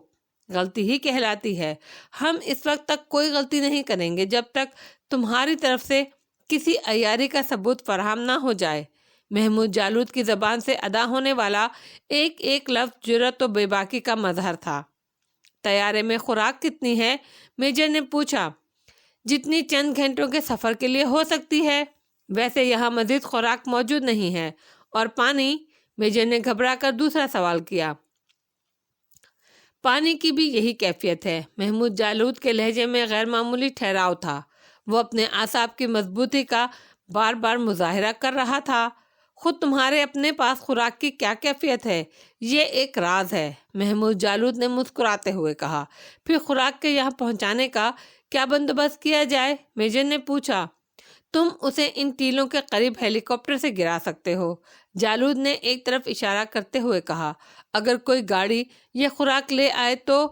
[SPEAKER 1] غلطی ہی کہلاتی ہے۔ ہم اس وقت تک کوئی غلطی نہیں کریں گے جب تک تمہاری طرف سے کسی عیاری کا ثبوت فراہم نہ ہو جائے۔ محمود جالود کی زبان سے ادا ہونے والا ایک ایک لفظ جرأت و بے باکی کا مظہر تھا۔ طیارے میں خوراک کتنی ہے؟ میجر نے پوچھا۔ جتنی چند گھنٹوں کے سفر کے لیے ہو سکتی ہے، ویسے یہاں مزید خوراک موجود نہیں ہے۔ اور پانی؟ میجر نے گھبرا کر دوسرا سوال کیا۔ پانی کی بھی یہی کیفیت ہے۔ محمود جالود کے لہجے میں غیر معمولی ٹھہراؤ تھا۔ وہ اپنے اعصاب کی مضبوطی کا بار بار مظاہرہ کر رہا تھا۔ خود تمہارے اپنے پاس خوراک کی کیا کیفیت ہے، یہ ایک راز ہے، محمود جالود نے مسکراتے ہوئے کہا۔ پھر خوراک کے یہاں پہنچانے کا کیا بندوبست کیا جائے؟ میجر نے پوچھا۔ تم اسے ان ٹیلوں کے قریب ہیلی کاپٹر سے گرا سکتے ہو، جالود نے ایک طرف اشارہ کرتے ہوئے کہا۔ اگر کوئی گاڑی یہ خوراک لے آئے تو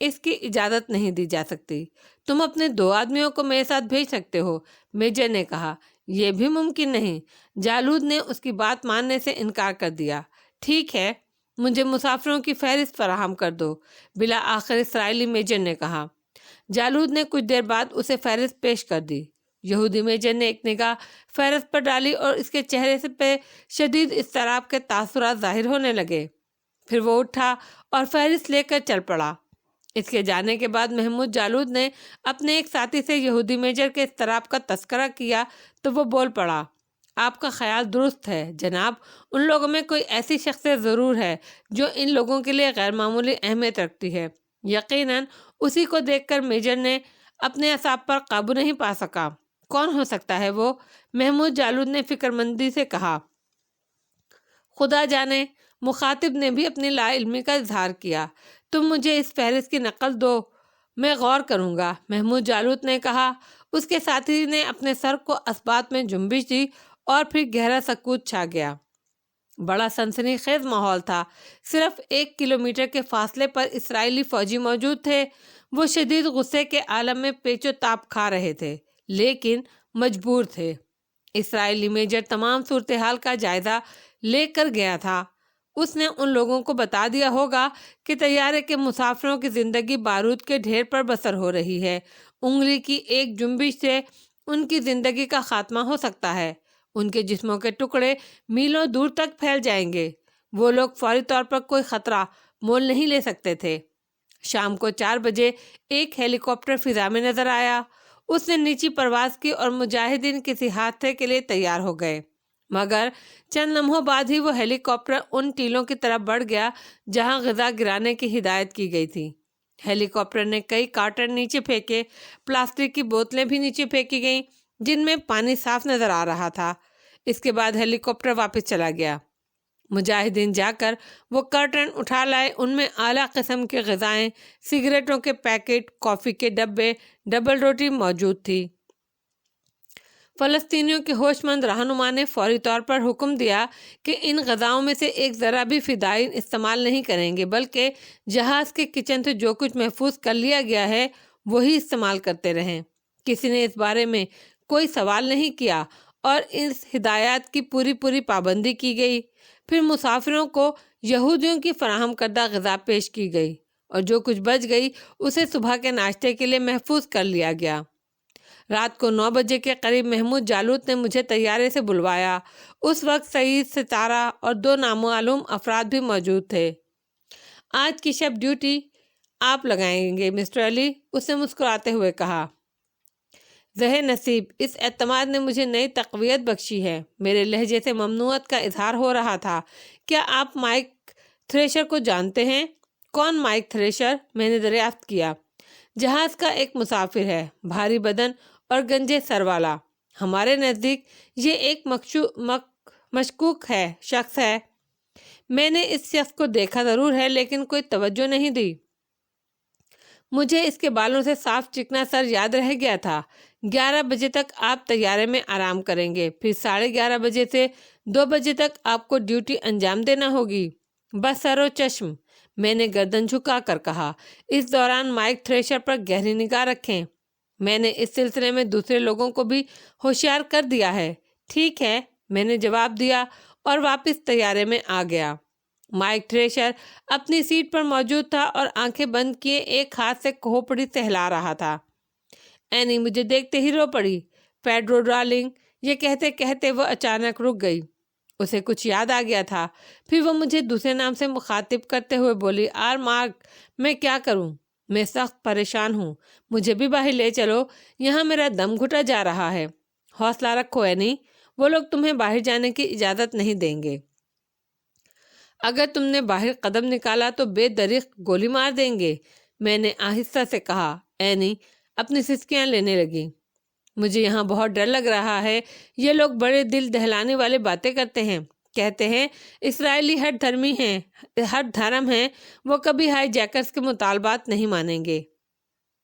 [SPEAKER 1] اس کی اجازت نہیں دی جا سکتی۔ تم اپنے 2 آدمیوں کو میرے ساتھ بھیج سکتے ہو، میجر نے کہا۔ یہ بھی ممکن نہیں، جالود نے اس کی بات ماننے سے انکار کر دیا۔ ٹھیک ہے، مجھے مسافروں کی فہرست فراہم کر دو، بالآخر اسرائیلی میجر نے کہا۔ جالود نے کچھ دیر بعد اسے فہرست پیش کر دی۔ یہودی میجر نے ایک نگاہ فہرست پر ڈالی اور اس کے چہرے پہ شدید اضطراب کے تاثرات ظاہر ہونے لگے۔ پھر وہ اٹھا اور فہرست لے کر چل پڑا۔ اس کے جانے کے بعد محمود جالود نے اپنے ایک ساتھی سے یہودی میجر کے اضطراب کا تذکرہ کیا تو وہ بول پڑا۔ آپ کا خیال درست ہے جناب، ان لوگوں میں کوئی ایسی شخصیت ضرور ہے جو ان لوگوں کے لیے غیر معمولی اہمیت رکھتی ہے۔ یقیناً اسی کو دیکھ کر میجر نے اپنے اعصاب پر قابو نہیں پا سکا۔ کون ہو سکتا ہے وہ؟ محمود جالود نے فکر مندی سے کہا۔ خدا جانے، مخاطب نے بھی اپنی لا علمی کا اظہار کیا۔ تم مجھے اس فہرست کی نقل دو، میں غور کروں گا، محمود جالود نے کہا۔ اس کے ساتھی نے اپنے سر کو اثبات میں جنبش دی اور پھر گہرا سکوت چھا گیا۔ بڑا سنسنی خیز ماحول تھا۔ صرف 1 کلومیٹر کے فاصلے پر اسرائیلی فوجی موجود تھے۔ وہ شدید غصے کے عالم میں پیچ و تاب کھا رہے تھے، لیکن مجبور تھے۔ اسرائیلی میجر تمام صورتحال کا جائزہ لے کر گیا تھا۔ اس نے ان لوگوں کو بتا دیا ہوگا کہ طیارے کے مسافروں کی زندگی بارود کے ڈھیر پر بسر ہو رہی ہے۔ انگلی کی ایک جنبش سے ان کی زندگی کا خاتمہ ہو سکتا ہے۔ ان کے جسموں کے ٹکڑے میلوں دور تک پھیل جائیں گے۔ وہ لوگ فوری طور پر کوئی خطرہ مول نہیں لے سکتے تھے۔ شام کو 4 بجے ایک ہیلی کاپٹر فضا میں نظر آیا۔ اس نے نیچی پرواز کی اور مجاہدین کسی حادثے کے لیے تیار ہو گئے، مگر چند لمحوں بعد ہی وہ ہیلی کاپٹر ان ٹیلوں کی طرف بڑھ گیا جہاں غذا گرانے کی ہدایت کی گئی تھی۔ ہیلی کاپٹر نے کئی کارٹن نیچے پھینکے، پلاسٹک کی بوتلیں بھی نیچے پھینکی گئیں جن میں پانی صاف نظر آ رہا تھا۔ اس کے بعد ہیلی کاپٹر واپس چلا گیا۔ مجاہدین جا کر وہ کرٹن اٹھا لائے۔ ان میں اعلیٰ قسم کی غذائیں، سگریٹوں کے پیکٹ، کافی کے ڈبے، ڈبل روٹی موجود تھی۔ فلسطینیوں کے ہوش مند رہنما نے فوری طور پر حکم دیا کہ ان غذاؤں میں سے ایک ذرا بھی فدائین استعمال نہیں کریں گے، بلکہ جہاز کے کچن سے جو کچھ محفوظ کر لیا گیا ہے وہی استعمال کرتے رہیں۔ کسی نے اس بارے میں کوئی سوال نہیں کیا اور اس ہدایات کی پوری پابندی کی گئی۔ پھر مسافروں کو یہودیوں کی فراہم کردہ غذا پیش کی گئی اور جو کچھ بچ گئی اسے صبح کے ناشتے کے لیے محفوظ کر لیا گیا۔ رات کو 9 بجے کے قریب محمود جالود نے مجھے طیارے سے بلوایا۔ اس وقت سعید، ستارہ اور 2 نامعلوم افراد بھی موجود تھے۔ آج کی شب ڈیوٹی آپ لگائیں گے مسٹر علی، اس نے مسکراتے ہوئے کہا۔ زہر نصیب، اس اعتماد نے مجھے نئی تقویت بخشی ہے۔ میرے لہجے سے ممنوعیت کا اظہار ہو رہا تھا۔ کیا آپ مائک تھریشر کو جانتے ہیں؟ کون مائک تھریشر؟ میں نے دریافت کیا۔ جہاز کا ایک مسافر ہے، بھاری بدن اور گنجے سر والا۔ ہمارے نزدیک یہ ایک مشکوک شخص ہے۔ میں نے اس شخص کو دیکھا ضرور ہے لیکن کوئی توجہ نہیں دی۔ مجھے اس کے بالوں سے صاف چکنا سر یاد رہ گیا تھا۔ 11 بجے تک آپ طیارے میں آرام کریں گے، پھر 11:30 بجے سے 2 بجے تک آپ کو ڈیوٹی انجام دینا ہوگی۔ بس سر و چشم، میں نے گردن جھکا کر کہا۔ اس دوران مائک تھریشر پر گہری نگاہ رکھیں۔ میں نے اس سلسلے میں دوسرے لوگوں کو بھی ہوشیار کر دیا ہے۔ ٹھیک ہے، میں نے جواب دیا اور واپس طیارے میں آ گیا۔ مائک تھریشر اپنی سیٹ پر موجود تھا اور آنکھیں بند کیے ایک ہاتھ سے کھوپڑی سہلا رہا تھا۔ اینی مجھے دیکھتے ہی رو پڑی۔ پیڈرو ڈارلنگ، یہ کہتے کہتے وہ اچانک رک گئی۔ اسے کچھ یاد آ گیا تھا۔ پھر وہ مجھے دوسرے نام سے مخاطب کرتے ہوئے بولی، مارک، میں کیا کروں؟ میں سخت پریشان ہوں، مجھے بھی باہر لے چلو، یہاں میرا دم گھٹا جا رہا ہے۔ حوصلہ رکھو اینی، وہ لوگ تمہیں باہر جانے کی اجازت نہیں دیں گے۔ اگر تم نے باہر قدم نکالا تو بے دریغ گولی مار دیں گے، میں نے آہستہ سے کہا۔ اینی اپنی سسکیاں لینے لگی۔ مجھے یہاں بہت ڈر لگ رہا ہے۔ یہ لوگ بڑے دل دہلانے والے باتیں کرتے ہیں، کہتے ہیں اسرائیلی ہر دھرم ہیں، وہ کبھی ہائی جیکرز کے مطالبات نہیں مانیں گے۔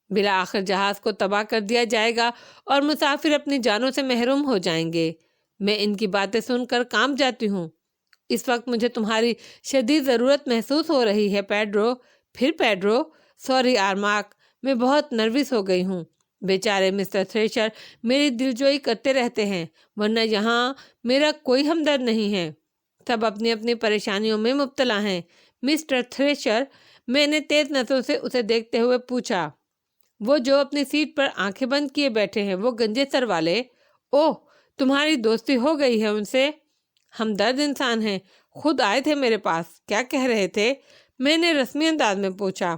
[SPEAKER 1] بالآخر جہاز کو تباہ کر دیا جائے گا اور مسافر اپنی جانوں سے محروم ہو جائیں گے۔ میں ان کی باتیں سن کر کانپ جاتی ہوں۔ اس وقت مجھے تمہاری شدید ضرورت محسوس ہو رہی ہے پیڈرو۔ پھر پیڈرو، سوری آرماک، میں بہت نروس ہو گئی ہوں۔ بیچارے مسٹر تھریشر میری دلجوئی کرتے رہتے ہیں، ورنہ یہاں میرا کوئی ہمدرد نہیں ہے۔ سب اپنی اپنی پریشانیوں میں مبتلا ہیں۔ مسٹر تھریشر، میں نے تیز نظروں سے اسے دیکھتے ہوئے پوچھا، وہ جو اپنی سیٹ پر آنکھیں بند کیے بیٹھے ہیں، وہ گنجے سر والے؟ اوہ، تمہاری دوستی ہو گئی ہے ان سے؟ ہمدرد انسان ہیں، خود آئے تھے میرے پاس۔ کیا کہہ رہے تھے؟ میں نے رسمی انداز میں پوچھا۔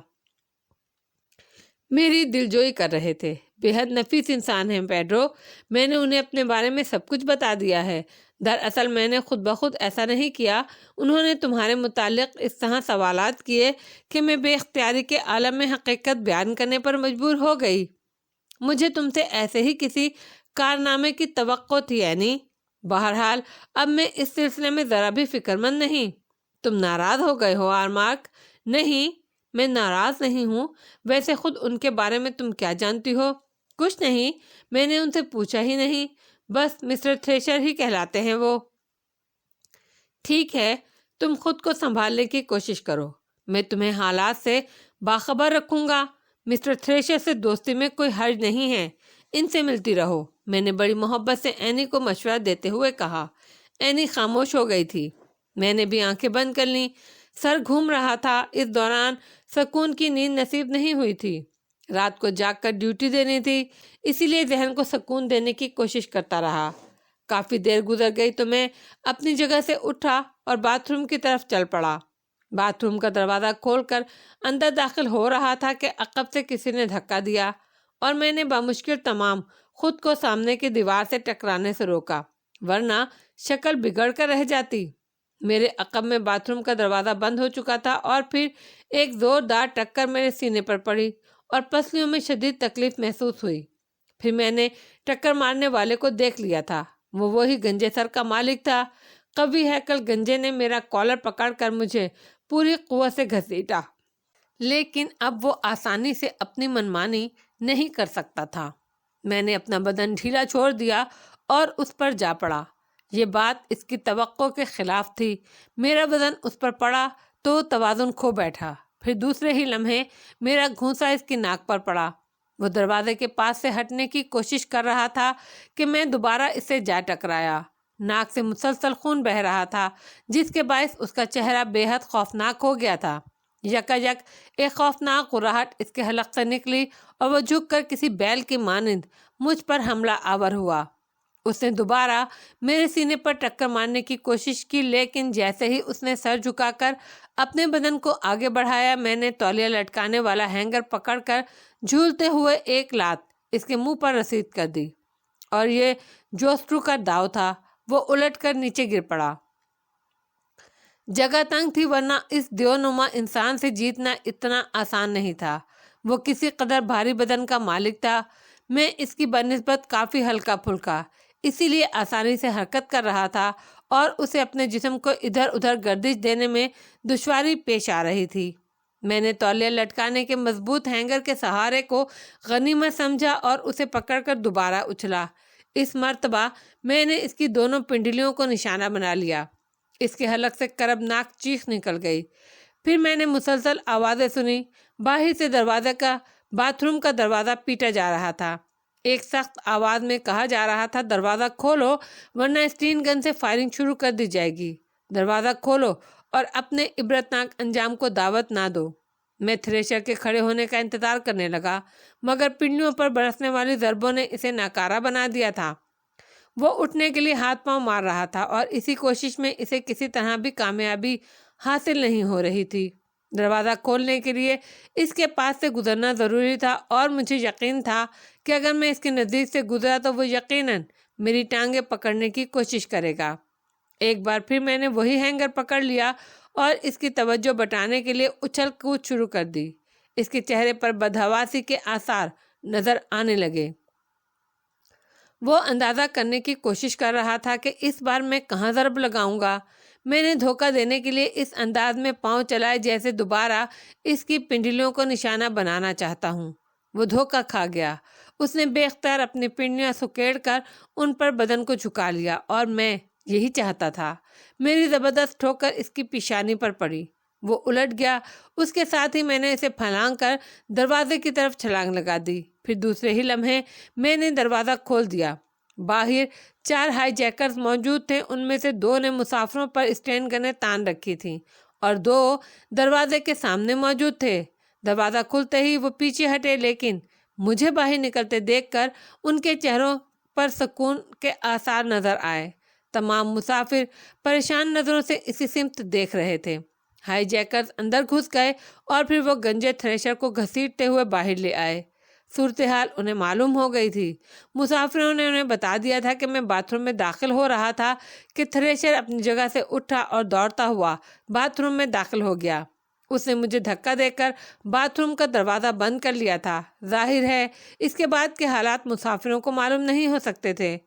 [SPEAKER 1] میری دلجوئی کر رہے تھے۔ بے حد نفیس انسان ہیں پیڈرو، میں نے انہیں اپنے بارے میں سب کچھ بتا دیا ہے۔ دراصل میں نے خود بخود ایسا نہیں کیا، انہوں نے تمہارے متعلق اس طرح سوالات کیے کہ میں بے اختیاری کے عالم میں حقیقت بیان کرنے پر مجبور ہو گئی۔ مجھے تم سے ایسے ہی کسی کارنامے کی توقع تھی اینی۔ بہرحال اب میں اس سلسلے میں ذرا بھی فکر مند نہیں۔ تم ناراض ہو گئے ہو آرماک؟ نہیں، میں ناراض نہیں ہوں۔ ویسے خود ان کے بارے میں تم کیا جانتی ہو؟ کچھ نہیں، میں نے ان سے پوچھا ہی نہیں۔ بس مسٹر تھریشر ہی کہلاتے ہیں وہ۔ ٹھیک ہے، تم خود کو سنبھالنے کی کوشش کرو، میں تمہیں حالات سے باخبر رکھوں گا۔ مسٹر تھریشر سے دوستی میں کوئی حرج نہیں ہے، ان سے ملتی رہو، میں نے بڑی محبت سے اینی کو مشورہ دیتے ہوئے کہا۔ اینی خاموش ہو گئی تھی۔ میں نے بھی آنکھیں بند کر لیں۔ سر گھوم رہا تھا۔ اس دوران سکون کی نیند نصیب نہیں ہوئی تھی۔ رات کو جاگ کر ڈیوٹی دینی تھی، اسی لیے ذہن کو سکون دینے کی کوشش کرتا رہا۔ کافی دیر گزر گئی تو میں اپنی جگہ سے اٹھا اور باتھ روم کی طرف چل پڑا۔ باتھ روم کا دروازہ کھول کر اندر داخل ہو رہا تھا کہ عقب سے کسی نے دھکا دیا اور میں نے بامشکل تمام خود کو سامنے کی دیوار سے ٹکرانے سے روکا، ورنہ شکل بگڑ کر رہ جاتی۔ میرے عقب میں باتھ روم کا دروازہ بند ہو چکا تھا اور پھر ایک زوردار ٹکر میرے سینے پر پڑی اور پسلیوں میں شدید تکلیف محسوس ہوئی۔ پھر میں نے ٹکر مارنے والے کو دیکھ لیا تھا، وہ وہی گنجے سر کا مالک تھا۔ قوی ہیکل گنجے نے میرا کالر پکڑ کر مجھے پوری قوت سے گھسیٹا، لیکن اب وہ آسانی سے اپنی منمانی نہیں کر سکتا تھا۔ میں نے اپنا بدن ڈھیلا چھوڑ دیا اور اس پر جا پڑا۔ یہ بات اس کی توقع کے خلاف تھی۔ میرا بدن اس پر پڑا تو توازن کھو بیٹھا، پھر دوسرے ہی لمحے میرا گھونسا اس کی ناک پر پڑا۔ وہ دروازے کے پاس سے ہٹنے کی کوشش کر رہا تھا کہ میں دوبارہ اس سے جا ٹکرایا۔ ناک سے مسلسل خون بہہ رہا تھا، جس کے باعث اس کا چہرہ بے حد خوفناک ہو گیا تھا۔ یکایک ایک خوفناک غراہٹ اس کے حلق سے نکلی اور وہ جھک کر کسی بیل کی مانند مجھ پر حملہ آور ہوا۔ اس نے دوبارہ میرے سینے پر ٹکر مارنے کی کوشش کی، لیکن جیسے ہی اس نے سر جھکا کر اپنے بدن کو آگے بڑھایا، میں نے تولیہ لٹکانے والا ہینگر پکڑ کر جھولتے ہوئے ایک لات اس کے منہ پر رسید کر دی، اور یہ جوسترو کا داؤ تھا، وہ الٹ کر نیچے گر پڑا۔ جگہ تنگ تھی، ورنہ اس دیونما انسان سے جیتنا اتنا آسان نہیں تھا۔ وہ کسی قدر بھاری بدن کا مالک تھا، میں اس کی بنسبت کافی ہلکا پھلکا، اسی لیے آسانی سے حرکت کر رہا تھا اور اسے اپنے جسم کو ادھر ادھر گردش دینے میں دشواری پیش آ رہی تھی۔ میں نے تولیہ لٹکانے کے مضبوط ہینگر کے سہارے کو غنیمت سمجھا اور اسے پکڑ کر دوبارہ اچھلا۔ اس مرتبہ میں نے اس کی دونوں پنڈلیوں کو نشانہ بنا لیا۔ اس کے حلق سے کربناک چیخ نکل گئی۔ پھر میں نے مسلسل آوازیں سنی۔ باہر سے باتھ روم کا دروازہ پیٹا جا رہا تھا۔ ایک سخت آواز میں کہا جا رہا تھا، دروازہ کھولو ورنہ اسٹین گن سے فائرنگ شروع کر دی جائے گی۔ دروازہ کھولو اور اپنے عبرتناک انجام کو دعوت نہ دو۔ میں تھریشر کے کھڑے ہونے کا انتظار کرنے لگا، مگر پنڈلیوں پر برسنے والی ضربوں نے اسے ناکارہ بنا دیا تھا۔ وہ اٹھنے کے لیے ہاتھ پاؤں مار رہا تھا اور اسی کوشش میں اسے کسی طرح بھی کامیابی حاصل نہیں ہو رہی تھی۔ دروازہ کھولنے کے لیے اس کے پاس سے گزرنا ضروری تھا اور مجھے یقین تھا کہ اگر میں اس کے نزدیک سے گزرا تو وہ یقیناً میری ٹانگیں پکڑنے کی کوشش کرے گا۔ ایک بار پھر میں نے وہی ہینگر پکڑ لیا اور اس کی توجہ بٹانے کے لیے اچھل کود شروع کر دی۔ اس کے چہرے پر بدحواسی کے آثار نظر آنے لگے۔ وہ اندازہ کرنے کی کوشش کر رہا تھا کہ اس بار میں کہاں ضرب لگاؤں گا۔ میں نے دھوکہ دینے کے لیے اس انداز میں پاؤں چلائے جیسے دوبارہ اس کی پنڈلیوں کو نشانہ بنانا چاہتا ہوں۔ وہ دھوکہ کھا گیا۔ اس نے بے اختیار اپنی پنڈلیاں سکیڑ کر ان پر بدن کو جھکا لیا، اور میں یہی چاہتا تھا۔ میری زبردست ٹھوکر اس کی پیشانی پر پڑی۔ وہ الٹ گیا۔ اس کے ساتھ ہی میں نے اسے پھلانگ کر دروازے کی طرف چھلانگ لگا دی۔ پھر دوسرے ہی لمحے میں نے دروازہ کھول دیا۔ باہر 4 ہائی جیکرز موجود تھے۔ ان میں سے 2 نے مسافروں پر اسٹین گنیں تان رکھی تھیں اور 2 دروازے کے سامنے موجود تھے۔ دروازہ کھلتے ہی وہ پیچھے ہٹے، لیکن مجھے باہر نکلتے دیکھ کر ان کے چہروں پر سکون کے آثار نظر آئے۔ تمام مسافر پریشان نظروں سے اسی سمت دیکھ رہے تھے۔ ہائی جیکرز اندر گھس گئے اور پھر وہ گنجے تھریشر کو گھسیٹتے ہوئے باہر لے آئے۔ صورتحال انہیں معلوم ہو گئی تھی۔ مسافروں نے انہیں بتا دیا تھا کہ میں باتھ روم میں داخل ہو رہا تھا کہ تھریشر اپنی جگہ سے اٹھا اور دوڑتا ہوا باتھ روم میں داخل ہو گیا۔ اس نے مجھے دھکا دے کر باتھ روم کا دروازہ بند کر لیا تھا۔ ظاہر ہے اس کے بعد کے حالات مسافروں کو معلوم نہیں ہو سکتے تھے۔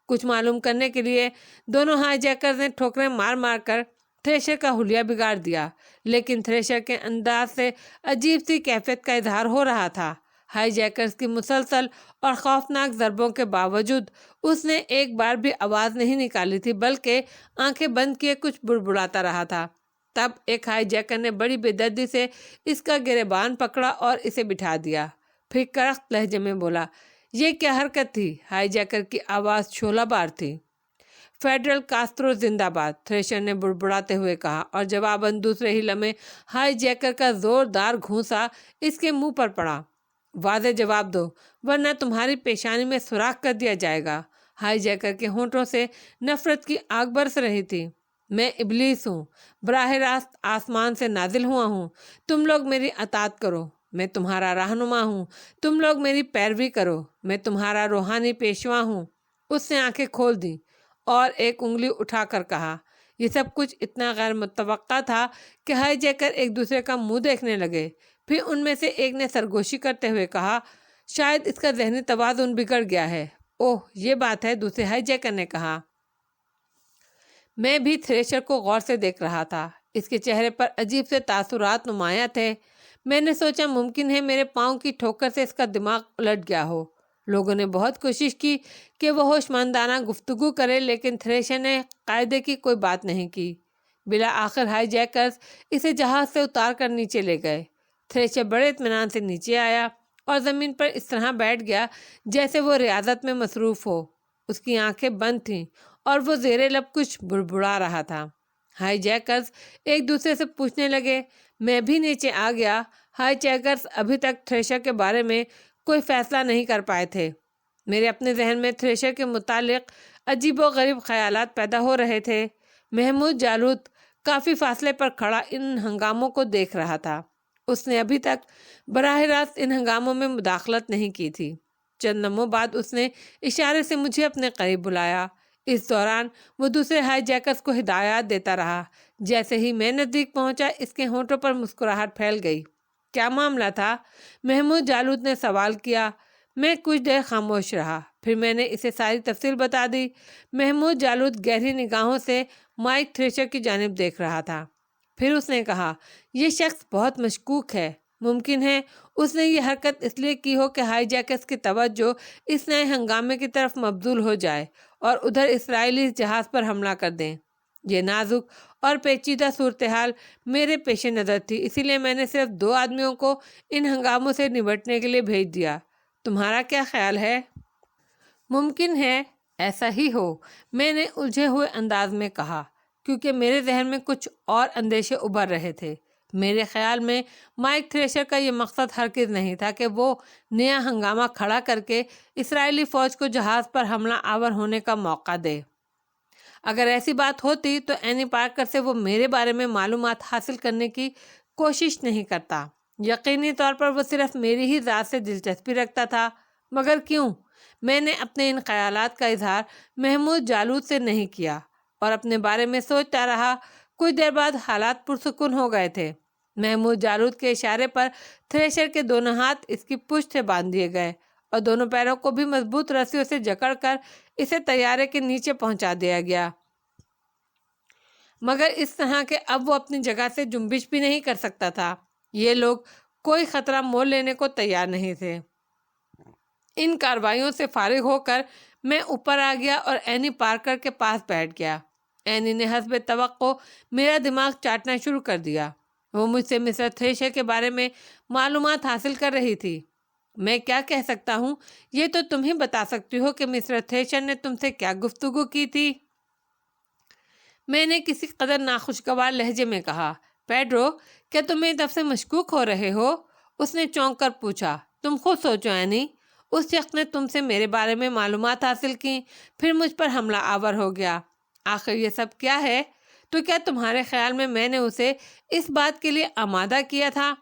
[SPEAKER 1] کچھ معلوم کرنے کے لیے دونوں ہائی جیکرز نے ٹھوکریں مار مار کر تھریشر کا حلیہ بگاڑ دیا، لیکن تھریشر کے انداز سے عجیب سی کیفیت کا اظہار ہو رہا تھا۔ ہائی جیکرز کی مسلسل اور خوفناک ضربوں کے باوجود اس نے ایک بار بھی آواز نہیں نکالی تھی، بلکہ آنکھیں بند کیے کچھ بڑبڑاتا رہا تھا۔ تب ایک ہائی جیکر نے بڑی بے دردی سے اس کا گریبان پکڑا اور اسے بٹھا دیا۔ پھر کرخت لہجے میں بولا، یہ کیا حرکت تھی؟ ہائی جیکر کی آواز شعلہ بار تھی۔ فیڈرل کاسترو زندہ باد، تھریشر نے بڑبڑاتے ہوئے کہا، اور جواباً دوسرے ہی لمحے ہائی جیکر کا زوردار گھونسا اس کے منہ پر پڑا۔ واضح جواب دو ورنہ تمہاری پیشانی میں سوراخ کر دیا جائے گا۔ ہائی جیکر کے ہونٹوں سے نفرت کی آگ برس رہی تھی۔ میں ابلیس ہوں، براہ راست آسمان سے نازل ہوا ہوں۔ تم لوگ میری اطاعت کرو، میں تمہارا رہنما ہوں۔ تم لوگ میری پیروی کرو، میں تمہارا روحانی پیشوا ہوں۔ اس نے آنکھیں کھول دیں اور ایک انگلی اٹھا کر کہا۔ یہ سب کچھ اتنا غیر متوقع تھا کہ ہائی جیکر ایک دوسرے کا منہ دیکھنے لگے۔ پھر ان میں سے ایک نے سرگوشی کرتے ہوئے کہا، شاید اس کا ذہنی توازن بگڑ گیا ہے۔ اوہ یہ بات ہے، دوسرے ہائی جیکر نے کہا۔ میں بھی تھریشر کو غور سے دیکھ رہا تھا۔ اس کے چہرے پر عجیب سے تاثرات نمایاں تھے۔ میں نے سوچا ممکن ہے میرے پاؤں کی ٹھوکر سے اس کا دماغ الٹ گیا ہو۔ لوگوں نے بہت کوشش کی کہ وہ ہوش مندانہ گفتگو کرے، لیکن تھریشر نے قاعدے کی کوئی بات نہیں کی۔ بالآخر ہائی جیکرز اسے جہاز سے اتار کر نیچے لے گئے۔ تھریشر بڑے اطمینان سے نیچے آیا اور زمین پر اس طرح بیٹھ گیا جیسے وہ ریاضت میں مصروف ہو۔ اس کی آنکھیں بند تھیں اور وہ زیر لب کچھ بڑبڑا رہا تھا۔ ہائی جیکرز ایک دوسرے سے پوچھنے لگے۔ میں بھی نیچے آ گیا۔ ہائی جیکرز ابھی تک تھریشر کے بارے میں کوئی فیصلہ نہیں کر پائے تھے۔ میرے اپنے ذہن میں تھریشر کے متعلق عجیب و غریب خیالات پیدا ہو رہے تھے۔ محمود جالوت کافی فاصلے پر کھڑا ان ہنگاموں کو دیکھ رہا تھا۔ اس نے ابھی تک براہ راست ان ہنگاموں میں مداخلت نہیں کی تھی۔ چند لمحوں بعد اس نے اشارے سے مجھے اپنے قریب بلایا۔ اس دوران وہ دوسرے ہائی جیکرز کو ہدایات دیتا رہا۔ جیسے ہی میں نزدیک پہنچا اس کے ہونٹوں پر مسکراہٹ پھیل گئی۔ کیا معاملہ تھا؟ محمود جالوت نے سوال کیا۔ میں کچھ دیر خاموش رہا، پھر میں نے اسے ساری تفصیل بتا دی۔ محمود جالوت گہری نگاہوں سے مائک تھریشر کی جانب دیکھ رہا تھا۔ پھر اس نے کہا، یہ شخص بہت مشکوک ہے۔ ممکن ہے اس نے یہ حرکت اس لیے کی ہو کہ ہائی جیکرز کی توجہ اس نئے ہنگامے کی طرف مبذول ہو جائے اور ادھر اسرائیلی اس جہاز پر حملہ کر دیں۔ یہ نازک اور پیچیدہ صورتحال میرے پیش نظر تھی، اسی لیے میں نے صرف 2 آدمیوں کو ان ہنگاموں سے نمٹنے کے لیے بھیج دیا۔ تمہارا کیا خیال ہے؟ ممکن ہے ایسا ہی ہو، میں نے الجھے ہوئے انداز میں کہا، کیونکہ میرے ذہن میں کچھ اور اندیشے ابھر رہے تھے۔ میرے خیال میں مائک تھریشر کا یہ مقصد ہرگز نہیں تھا کہ وہ نیا ہنگامہ کھڑا کر کے اسرائیلی فوج کو جہاز پر حملہ آور ہونے کا موقع دے۔ اگر ایسی بات ہوتی تو اینی پارکر سے وہ میرے بارے میں معلومات حاصل کرنے کی کوشش نہیں کرتا۔ یقینی طور پر وہ صرف میری ہی ذات سے دلچسپی رکھتا تھا، مگر کیوں؟ میں نے اپنے ان خیالات کا اظہار محمود جالوت سے نہیں کیا اور اپنے بارے میں سوچتا رہا۔ کچھ دیر بعد حالات پرسکون ہو گئے تھے۔ محمود جالوت کے اشارے پر تھریشر کے دونوں ہاتھ اس کی پشت سے باندھ دیے گئے اور دونوں پیروں کو بھی مضبوط رسیوں سے جکڑ کر اسے طیارے کے نیچے پہنچا دیا گیا، مگر اس طرح کہ اب وہ اپنی جگہ سے جنبش بھی نہیں کر سکتا تھا۔ یہ لوگ کوئی خطرہ مول لینے کو تیار نہیں تھے۔ ان کارروائیوں سے فارغ ہو کر میں اوپر آ گیا اور اینی پارکر کے پاس بیٹھ گیا۔ اینی نے حسب توقع میرا دماغ چاٹنا شروع کر دیا۔ وہ مجھ سے مسٹر تھریشر کے بارے میں معلومات حاصل کر رہی تھی۔ میں کیا کہہ سکتا ہوں؟ یہ تو تم ہی بتا سکتی ہو کہ مسٹر تھریشر نے تم سے کیا گفتگو کی تھی۔ میں نے کسی قدر ناخوشگوار لہجے میں کہا۔ پیڈرو، کیا تم میری طرف سے مشکوک ہو رہے ہو؟ اس نے چونک کر پوچھا۔ تم خود سوچو اینی، اس شخص نے تم سے میرے بارے میں معلومات حاصل کی، پھر مجھ پر حملہ آور ہو گیا۔ آخر یہ سب کیا ہے؟ تو کیا تمہارے خیال میں نے اسے اس بات کے لیے آمادہ کیا تھا؟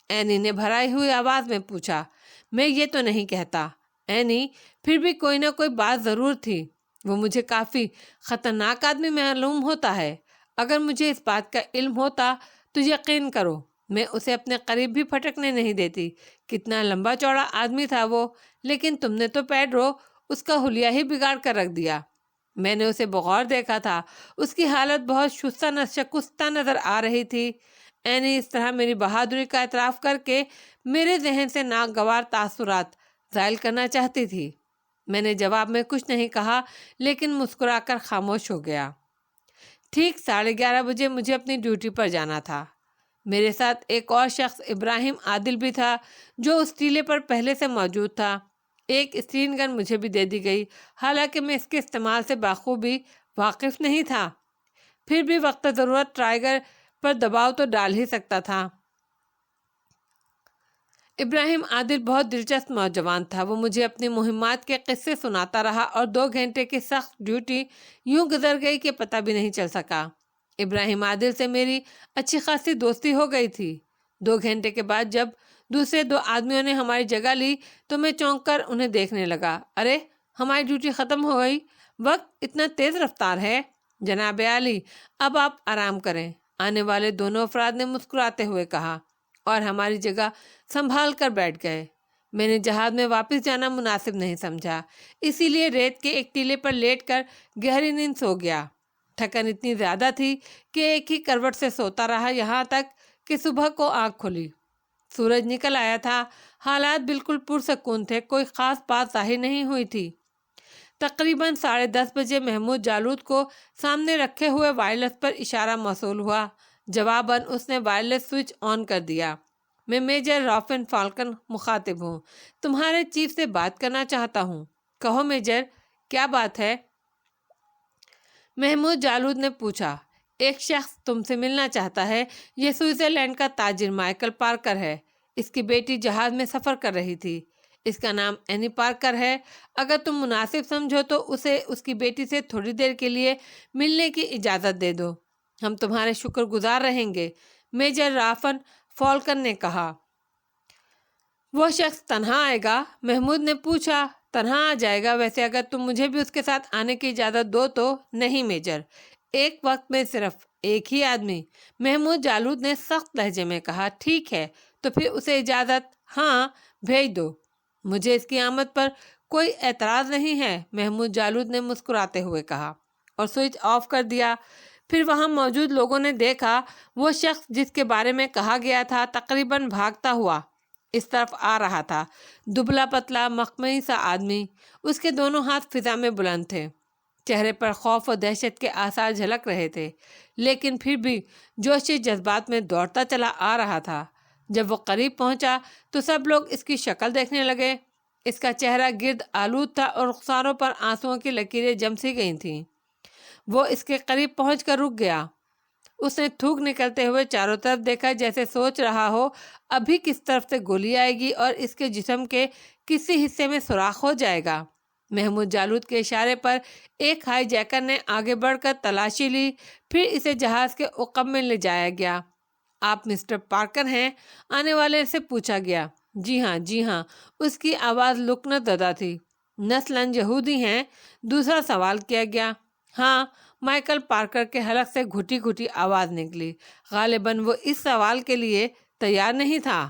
[SPEAKER 1] اینی نے بھرائی ہوئی آواز میں پوچھا۔ میں یہ تو نہیں کہتا اینی، پھر بھی کوئی نہ کوئی بات ضرور تھی۔ وہ مجھے کافی خطرناک آدمی معلوم ہوتا ہے۔ اگر مجھے اس بات کا علم ہوتا تو یقین کرو میں اسے اپنے قریب بھی پھٹکنے نہیں دیتی۔ کتنا لمبا چوڑا آدمی تھا وہ، لیکن تم نے تو پیڈرو اس کا حلیہ ہی بگاڑ کر رکھ دیا۔ میں نے اسے بغور دیکھا تھا، اس کی حالت بہت شکستہ نظر آ رہی تھی۔ اینی اس طرح میری بہادری کا اعتراف کر کے میرے ذہن سے ناگوار تاثرات زائل کرنا چاہتی تھی۔ میں نے جواب میں کچھ نہیں کہا، لیکن مسکرا کر خاموش ہو گیا۔ ٹھیک 11:30 بجے مجھے اپنی ڈیوٹی پر جانا تھا۔ میرے ساتھ ایک اور شخص ابراہیم عادل بھی تھا، جو اس ٹیلے پر پہلے سے موجود تھا۔ ایک اسٹرین گن مجھے بھی دے دی گئی، حالانکہ میں اس کے استعمال سے بخوبی واقف نہیں تھا، پھر بھی وقت ضرورت ٹائیگر پر دباؤ تو ڈال ہی سکتا تھا۔ ابراہیم عادل بہت دلچسپ نوجوان تھا۔ وہ مجھے اپنی مہمات کے قصے سناتا رہا اور 2 گھنٹے کی سخت ڈیوٹی یوں گزر گئی کہ پتہ بھی نہیں چل سکا۔ ابراہیم عادل سے میری اچھی خاصی دوستی ہو گئی تھی۔ 2 گھنٹے کے بعد جب دوسرے 2 آدمیوں نے ہماری جگہ لی تو میں چونک کر انہیں دیکھنے لگا۔ ارے، ہماری ڈیوٹی ختم ہو گئی، وقت اتنا تیز رفتار ہے۔ جناب عالی، اب آپ آرام کریں، آنے والے دونوں افراد نے مسکراتے ہوئے کہا، اور ہماری جگہ سنبھال کر بیٹھ گئے۔ میں نے جہاز میں واپس جانا مناسب نہیں سمجھا، اسی لیے ریت کے ایک ٹیلے پر لیٹ کر گہری نیند سو گیا۔ تھکن اتنی زیادہ تھی کہ ایک ہی کروٹ سے سوتا رہا، یہاں تک کہ صبح کو آنکھ کھلی۔ سورج نکل آیا تھا، حالات بالکل پرسکون تھے، کوئی خاص بات ظاہر نہیں ہوئی تھی۔ تقریباً 10:30 بجے محمود جالود کو سامنے رکھے ہوئے وائرلیس پر اشارہ موصول ہوا۔ جواباً اس نے وائرلیس سوئچ آن کر دیا۔ میں میجر رافن فالکن مخاطب ہوں، تمہارے چیف سے بات کرنا چاہتا ہوں۔ کہو میجر، کیا بات ہے؟ محمود جالود نے پوچھا۔ ایک شخص تم سے ملنا چاہتا ہے، یہ سوئٹزرلینڈ کا تاجر مائیکل پارکر ہے۔ اس کی بیٹی جہاز میں سفر کر رہی تھی۔ اس کا نام اینی پارکر ہے۔ اگر تم مناسب سمجھو تو اسے اس کی بیٹی سے تھوڑی دیر کے لیے ملنے کی اجازت دے دو، ہم تمہارے شکر گزار رہیں گے، میجر رافن فالکن نے کہا۔ وہ شخص تنہا آئے گا؟ محمود نے پوچھا۔ تنہا آ جائے گا، ویسے اگر تم مجھے بھی اس کے ساتھ آنے کی اجازت دو تو۔ نہیں میجر، ایک وقت میں صرف ایک ہی آدمی، محمود جالود نے سخت لہجے میں کہا۔ ٹھیک ہے، تو پھر اسے اجازت ہاں بھیج دو، مجھے اس کی آمد پر کوئی اعتراض نہیں ہے، محمود جالود نے مسکراتے ہوئے کہا، اور سوئچ آف کر دیا۔ پھر وہاں موجود لوگوں نے دیکھا وہ شخص جس کے بارے میں کہا گیا تھا تقریباً بھاگتا ہوا اس طرف آ رہا تھا۔ دبلا پتلا مخملی سا آدمی، اس کے دونوں ہاتھ فضا میں بلند تھے، چہرے پر خوف و دہشت کے آثار جھلک رہے تھے، لیکن پھر بھی جوش جذبات میں دوڑتا چلا آ رہا تھا۔ جب وہ قریب پہنچا تو سب لوگ اس کی شکل دیکھنے لگے۔ اس کا چہرہ گرد آلود تھا اور رخساروں پر آنسوؤں کی لکیریں جم سی گئی تھیں۔ وہ اس کے قریب پہنچ کر رک گیا۔ اس نے تھوک نکلتے ہوئے چاروں طرف دیکھا، جیسے سوچ رہا ہو ابھی کس طرف سے گولی آئے گی اور اس کے جسم کے کسی حصے میں سوراخ ہو جائے گا۔ محمود جالود کے اشارے پر ایک ہائی جیکر نے آگے بڑھ کر تلاشی لی، پھر اسے جہاز کے عقب میں لے جایا گیا۔ آپ مسٹر پارکر ہیں؟ آنے والے سے پوچھا گیا۔ جی ہاں جی ہاں، اس کی آواز لکنت زدہ تھی۔ نسلاً یہودی ہیں؟ دوسرا سوال کیا گیا۔ ہاں، مائیکل پارکر کے حلق سے گھٹی گھٹی آواز نکلی۔ غالباً وہ اس سوال کے لیے تیار نہیں تھا۔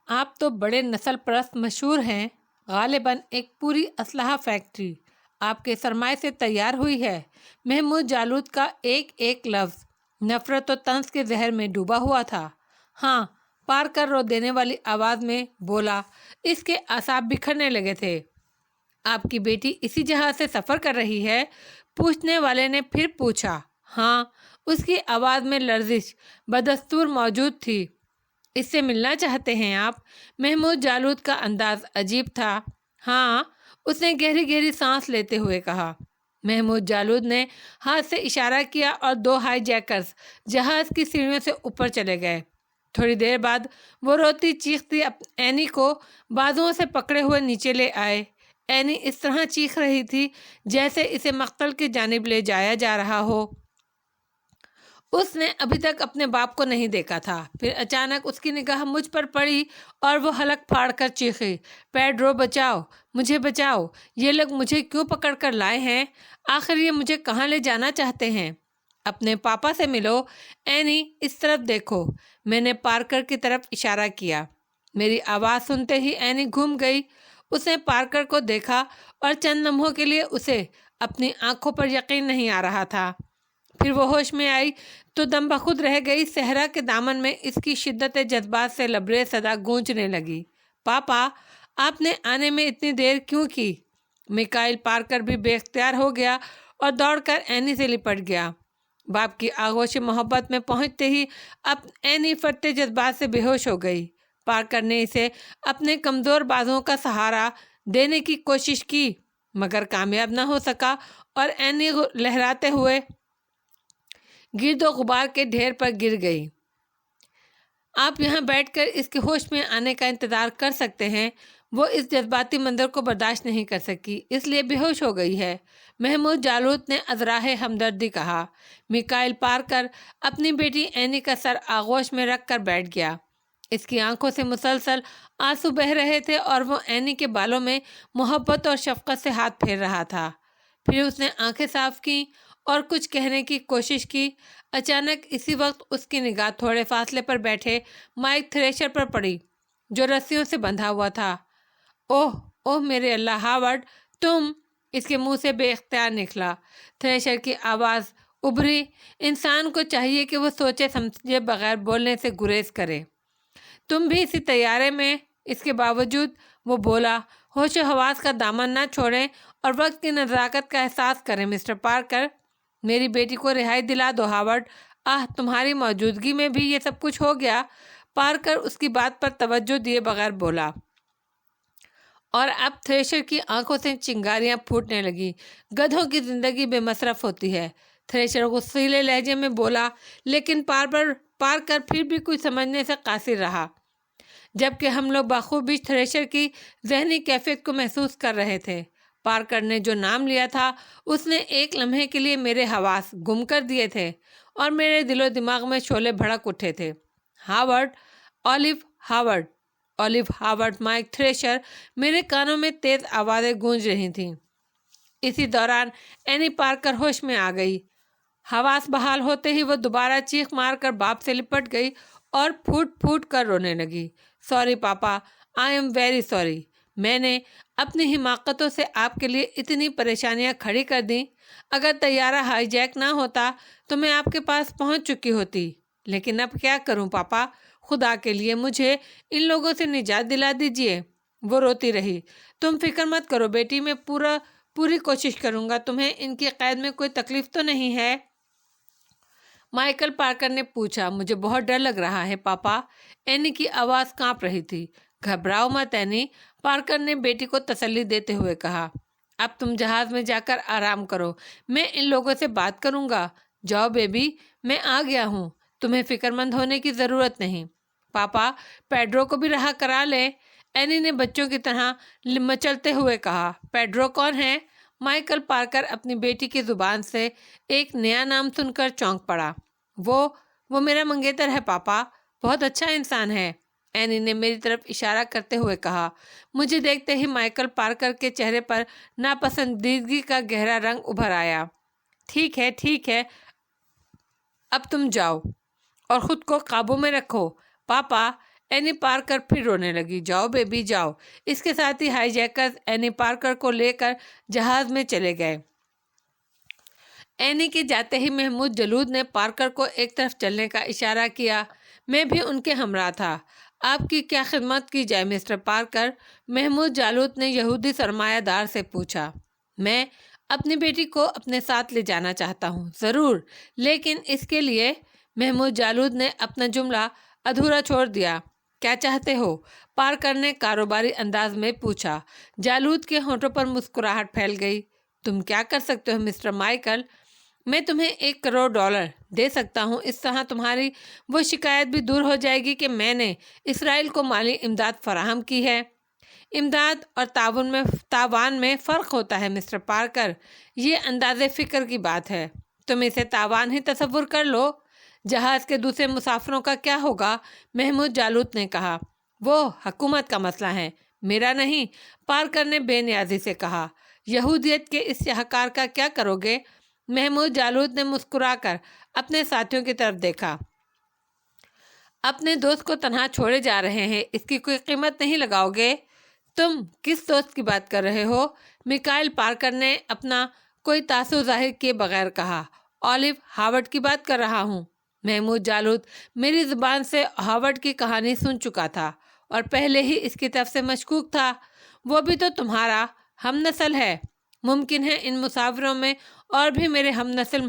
[SPEAKER 1] آپ تو بڑے نسل پرست مشہور ہیں۔ غالباً ایک پوری اسلحہ فیکٹری آپ کے سرمائے سے تیار ہوئی ہے۔ محمود جالود کا ایک ایک لفظ نفرت و طنز کے زہر میں ڈوبا ہوا تھا۔ ہاں، پارکر رو دینے والی آواز میں بولا۔ اس کے اعصاب بکھرنے لگے تھے۔ آپ کی بیٹی اسی جہاز سے سفر کر رہی ہے؟ پوچھنے والے نے پھر پوچھا۔ ہاں، اس کی آواز میں لرزش بدستور موجود تھی۔ اس سے ملنا چاہتے ہیں آپ؟ محمود جالود کا انداز عجیب تھا۔ ہاں، اس نے گہری گہری سانس لیتے ہوئے کہا۔ محمود جالود نے ہاتھ سے اشارہ کیا اور دو ہائی جیکرز جہاز کی سیڑھیوں سے اوپر چلے گئے۔ تھوڑی دیر بعد وہ روتی چیختی اینی کو بازوؤں سے پکڑے ہوئے نیچے لے آئے۔ اینی اس طرح چیخ رہی تھی جیسے اسے مقتل کی جانب لے جایا جا رہا ہو۔ اس نے ابھی تک اپنے باپ کو نہیں دیکھا تھا۔ پھر اچانک اس کی نگاہ مجھ پر پڑی اور وہ حلق پھاڑ کر چیخی، پیڈرو بچاؤ، مجھے بچاؤ، یہ لوگ مجھے کیوں پکڑ کر لائے ہیں؟ آخر یہ مجھے کہاں لے جانا چاہتے ہیں؟ اپنے پاپا سے ملو۔ اینی، اس طرف دیکھو۔ میں نے پارکر کی طرف اشارہ کیا۔ میری آواز سنتے ہی اینی گھوم گئی۔ اس نے پارکر کو دیکھا اور چند لمحوں کے لیے اسے اپنی آنکھوں پر یقین نہیں آ رہا تھا۔ پھر وہ ہوش میں آئی تو دم بخود رہ گئی۔ صحرا کے دامن میں اس کی شدت جذبات سے لبریز صدا گونجنے لگی، پاپا، آپ نے آنے میں اتنی دیر کیوں کی؟ میکائل پارکر بھی بے اختیار ہو گیا اور دوڑ کر اینی سے لپٹ گیا۔ باپ کی آغوش محبت میں پہنچتے ہی اب اینی پھٹتے جذبات سے بے ہوش ہو گئی۔ پارکر نے اسے اپنے کمزور بازوؤں کا سہارا دینے کی کوشش کی مگر کامیاب نہ ہو سکا اور اینی لہراتے ہوئے گرد و غبار کے ڈھیر پر گر گئی۔ آپ یہاں بیٹھ کر اس کے ہوش میں آنے کا انتظار کر سکتے ہیں۔ وہ اس جذباتی منظر کو برداشت نہیں کر سکی، اس لیے بے ہوش ہو گئی ہے، محمود جالود نے ازراہ ہمدردی کہا۔ میکائل پارکر اپنی بیٹی اینی کا سر آغوش میں رکھ کر بیٹھ گیا۔ اس کی آنکھوں سے مسلسل آنسو بہہ رہے تھے اور وہ اینی کے بالوں میں محبت اور شفقت سے ہاتھ پھیر رہا تھا۔ پھر اس نے آنکھیں صاف کیں اور کچھ کہنے کی کوشش کی۔ اچانک اسی وقت اس کی نگاہ تھوڑے فاصلے پر بیٹھے مائک تھریشر پر پڑی جو رسیوں سے بندھا ہوا تھا۔ اوہ اوہ میرے اللہ، ہاورڈ، تم! اس کے منہ سے بے اختیار نکلا۔ تھریشر کی آواز ابھری۔ انسان کو چاہیے کہ وہ سوچے سمجھے بغیر بولنے سے گریز کرے۔ تم بھی اسی طیارے میں؟ اس کے باوجود وہ بولا، ہوش و حواس کا دامن نہ چھوڑیں اور وقت کی نزاکت کا احساس کریں مسٹر پارکر۔ میری بیٹی کو رہائی دلا دو ہاورڈ۔ تمہاری موجودگی میں بھی یہ سب کچھ ہو گیا؟ پارکر اس کی بات پر توجہ دیے بغیر بولا، اور اب تھریشر کی آنکھوں سے چنگاریاں پھوٹنے لگی۔ گدھوں کی زندگی بے مصرف ہوتی ہے، تھریشر غصیلے لہجے میں بولا، لیکن پارکر پھر بھی کچھ سمجھنے سے قاصر رہا، جبکہ ہم لوگ بخوبی تھریشر کی ذہنی کیفیت کو محسوس کر رہے تھے۔ پارکر نے جو نام لیا تھا اس نے ایک لمحے کے لیے میرے حواس گم کر دیے تھے اور میرے دل و دماغ میں شعلے بھڑک اٹھے تھے۔ Howard, olive Howard, olive Howard, mic thresher, میرے کانوں میں تیز آوازیں گونج رہی تھیں۔ اسی دوران اینی پارکر ہوش میں آ گئی۔ حواس بحال ہوتے ہی وہ دوبارہ چیخ مار کر باپ سے لپٹ گئی اور پھوٹ پھوٹ کر رونے لگی۔ Sorry papa, I am very sorry. میں نے اپنی حماقتوں سے آپ کے لیے اتنی پریشانیاں کھڑی کر دیں۔ اگر طیارہ ہائی جیک نہ ہوتا تو میں آپ کے پاس پہنچ چکی ہوتی، لیکن اب کیا کروں پاپا؟ خدا کے لیے مجھے ان لوگوں سے نجات دلا دیجیے۔ وہ روتی رہی۔ تم فکر مت کرو بیٹی، میں پوری کوشش کروں گا۔ تمہیں ان کی قید میں کوئی تکلیف تو نہیں ہے؟ مائیکل پارکر نے پوچھا۔ مجھے بہت ڈر لگ رہا ہے پاپا۔ اینی کی آواز کانپ رہی تھی۔ گھبراؤ مت اینی، پارکر نے بیٹی کو تسلی دیتے ہوئے کہا۔ اب تم جہاز میں جا کر آرام کرو، میں ان لوگوں سے بات کروں گا۔ جاؤ بیبی، میں آ گیا ہوں، تمہیں فکر مند ہونے کی ضرورت نہیں۔ پاپا، پیڈرو کو بھی رہا کرا لے، اینی نے بچوں کی طرح مچلتے ہوئے کہا۔ پیڈرو کون ہے؟ مائیکل پارکر اپنی بیٹی کی زبان سے ایک نیا نام سن کر چونک پڑا۔ وہ میرا منگیتر ہے پاپا، بہت اچھا انسان ہے، اینی نے میری طرف اشارہ کرتے ہوئے کہا۔ مجھے دیکھتے ہی مائیکل پارکر کے چہرے پر ناپسندیدگی کا گہرا رنگ ابھر آیا۔ ٹھیک ہے، اب تم جاؤ اور خود کو قابو میں رکھو۔ پاپا، اینی پارکر پھر رونے لگی۔ جاؤ بیبی جاؤ۔ اس کے ساتھ ہی ہائی جیکرز اینی پارکر کو لے کر جہاز میں چلے گئے۔ اینی کے جاتے ہی محمود جالوت نے پارکر کو ایک طرف چلنے کا اشارہ کیا۔ میں بھی ان کے ہمراہ تھا۔ آپ کی کیا خدمت کی جائے مسٹر پارکر؟ محمود جالوت نے یہودی سرمایہ دار سے پوچھا۔ میں اپنی بیٹی کو اپنے ساتھ لے جانا چاہتا ہوں۔ ضرور، لیکن اس کے لیے محمود جالوت نے اپنا جملہ ادھورا چھوڑ دیا۔ کیا چاہتے ہو؟ پارکر نے کاروباری انداز میں پوچھا۔ جالوت کے ہونٹوں پر مسکراہٹ پھیل گئی۔ تم کیا کر سکتے ہو مسٹر مائیکل؟ میں تمہیں $1 کروڑ دے سکتا ہوں۔ اس طرح تمہاری وہ شکایت بھی دور ہو جائے گی کہ میں نے اسرائیل کو مالی امداد فراہم کی ہے۔ امداد اور تاوان میں فرق ہوتا ہے مسٹر پارکر۔ یہ انداز فکر کی بات ہے۔ تم اسے تاوان ہی تصور کر لو۔ جہاز کے دوسرے مسافروں کا کیا ہوگا؟ محمود جالوت نے کہا۔ وہ حکومت کا مسئلہ ہے، میرا نہیں، پارکر نے بے نیازی سے کہا۔ یہودیت کے اس شاہکار کا کیا کرو گے؟ محمود جالوت نے مسکرا کر اپنے ساتھیوں کی طرف دیکھا۔ اپنے دوست کو تنہا چھوڑے جا رہے ہیں، اس کی کوئی قیمت نہیں لگاؤ گے؟ تم کس دوست کی بات کر رہے ہو؟ میکائل پارکر نے اپنا کوئی تاثر ظاہر کیے بغیر کہا۔ اولیو ہاورڈ کی بات کر رہا ہوں۔ محمود جالوت میری زبان سے ہاورڈ کی کہانی سن چکا تھا اور پہلے ہی اس کی طرف سے مشکوک تھا۔ وہ بھی تو تمہارا ہم نسل ہے۔ ممکن ہے ان مسافروں میں اور بھی میرے ہم نسل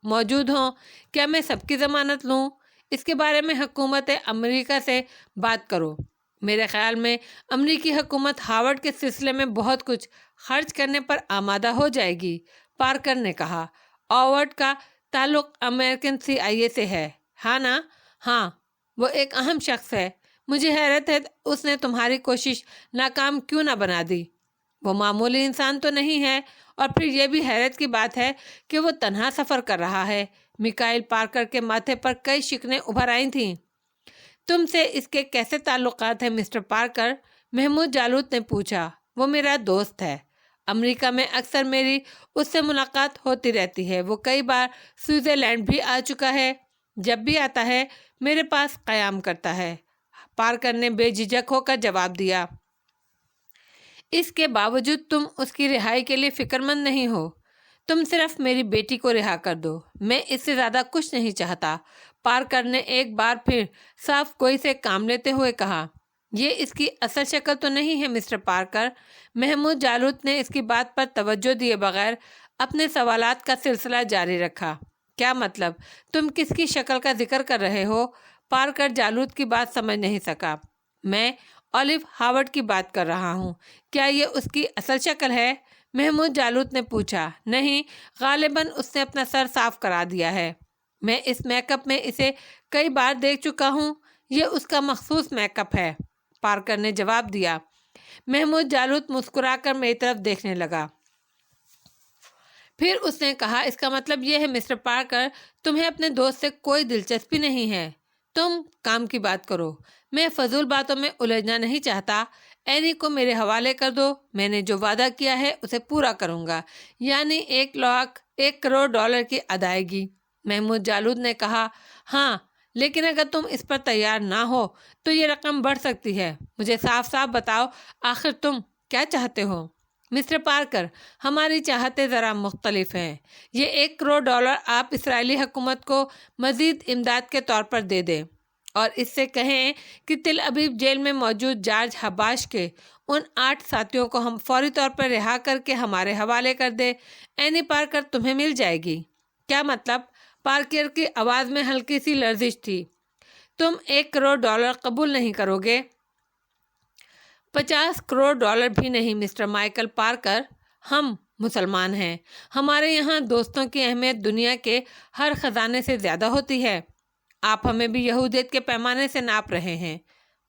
[SPEAKER 1] موجود ہوں۔ کیا میں سب کی ضمانت لوں؟ اس کے بارے میں حکومت امریکہ سے بات کرو۔ میرے خیال میں امریکی حکومت ہاورڈ کے سلسلے میں بہت کچھ خرچ کرنے پر آمادہ ہو جائے گی، پارکر نے کہا۔ ہاورڈ کا تعلق امریکن CIA سے ہے، ہاں نا؟ ہاں، وہ ایک اہم شخص ہے۔ مجھے حیرت ہے اس نے تمہاری کوشش ناکام کیوں نہ بنا دی۔ وہ معمولی انسان تو نہیں ہے، اور پھر یہ بھی حیرت کی بات ہے کہ وہ تنہا سفر کر رہا ہے۔ میکائل پارکر کے ماتھے پر کئی شکنیں ابھر آئی تھیں۔ تم سے اس کے کیسے تعلقات ہیں مسٹر پارکر؟ محمود جالوت نے پوچھا۔ وہ میرا دوست ہے۔ امریکہ میں اکثر میری اس سے ملاقات ہوتی رہتی ہے۔ وہ کئی بار سوئٹزرلینڈ بھی آ چکا ہے۔ جب بھی آتا ہے میرے پاس قیام کرتا ہے، پارکر نے بے جھجک ہو کر جواب دیا۔ اس کے باوجود تم اس کی رہائی کے لیے فکر مند نہیں ہو۔ تم صرف میری بیٹی کو رہا کر دو، میں اس سے زیادہ کچھ نہیں چاہتا، پارکر نے ایک بار پھر صاف گوئی سے کام لیتے ہوئے کہا۔ یہ اس کی اصل شکل تو نہیں ہے مسٹر پارکر؟ محمود جالوت نے اس کی بات پر توجہ دیے بغیر اپنے سوالات کا سلسلہ جاری رکھا۔ کیا مطلب؟ تم کس کی شکل کا ذکر کر رہے ہو؟ پارکر جالوت کی بات سمجھ نہیں سکا۔ میں اولیو ہاورڈ کی بات کر رہا ہوں۔ کیا یہ اس کی اصل شکل ہے؟ محمود جالوت نے پوچھا۔ نہیں، غالباً اس نے اپنا سر صاف کرا دیا ہے۔ میں اس میک اپ میں اسے کئی بار دیکھ چکا ہوں۔ یہ اس کا مخصوص میک اپ ہے، پارکر نے جواب دیا۔ محمود جالوت مسکرا کر میری طرف دیکھنے لگا۔ پھر اس نے کہا، اس کا مطلب یہ ہے مسٹر پارکر تمہیں اپنے دوست سے کوئی دلچسپی نہیں ہے۔ تم کام کی بات کرو۔ میں فضول باتوں میں الجھنا نہیں چاہتا۔ اینی کو میرے حوالے کر دو۔ میں نے جو وعدہ کیا ہے اسے پورا کروں گا، یعنی $1 کروڑ کی ادائیگی۔ محمود جالوت نے کہا۔ ہاں، لیکن اگر تم اس پر تیار نہ ہو تو یہ رقم بڑھ سکتی ہے۔ مجھے صاف صاف بتاؤ، آخر تم کیا چاہتے ہو؟ مسٹر پارکر، ہماری چاہتیں ذرا مختلف ہیں۔ یہ $1 کروڑ آپ اسرائیلی حکومت کو مزید امداد کے طور پر دے دیں، اور اس سے کہیں کہ تل ابیب جیل میں موجود جارج حباش کے ان 8 ساتھیوں کو ہم فوری طور پر رہا کر کے ہمارے حوالے کر دیں۔ اینی پارکر تمہیں مل جائے گی۔ کیا مطلب؟ پارکر کی آواز میں ہلکی سی لرزش تھی۔ تم $1 کروڑ قبول نہیں کرو گے؟ $50 کروڑ بھی نہیں مسٹر مائیکل پارکر۔ ہم مسلمان ہیں، ہمارے یہاں دوستوں کی اہمیت دنیا کے ہر خزانے سے زیادہ ہوتی ہے۔ آپ ہمیں بھی یہودیت کے پیمانے سے ناپ رہے ہیں۔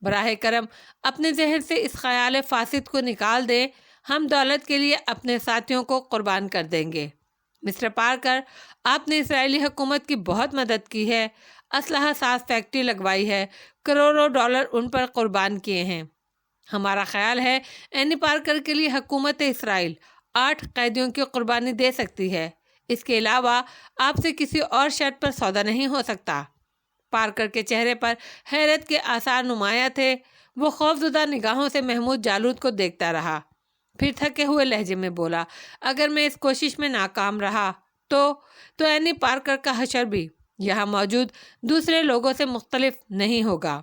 [SPEAKER 1] براہ کرم اپنے ذہن سے اس خیال فاسد کو نکال دیں۔ ہم دولت کے لیے اپنے ساتھیوں کو قربان کر دیں گے۔ مسٹر پارکر، آپ نے اسرائیلی حکومت کی بہت مدد کی ہے، اسلحہ ساز فیکٹری لگوائی ہے، کروڑوں ڈالر ان پر قربان کیے ہیں۔ ہمارا خیال ہے اینی پارکر کے لیے حکومت اسرائیل 8 قیدیوں کی قربانی دے سکتی ہے۔ اس کے علاوہ آپ سے کسی اور شرط پر سودا نہیں ہو سکتا۔ پارکر کے چہرے پر حیرت کے آثار نمایاں تھے۔ وہ خوفزدہ نگاہوں سے محمود جالود کو دیکھتا رہا، پھر تھکے ہوئے لہجے میں بولا، اگر میں اس کوشش میں ناکام رہا تو اینی پارکر کا حشر بھی یہاں موجود دوسرے لوگوں سے مختلف نہیں ہوگا،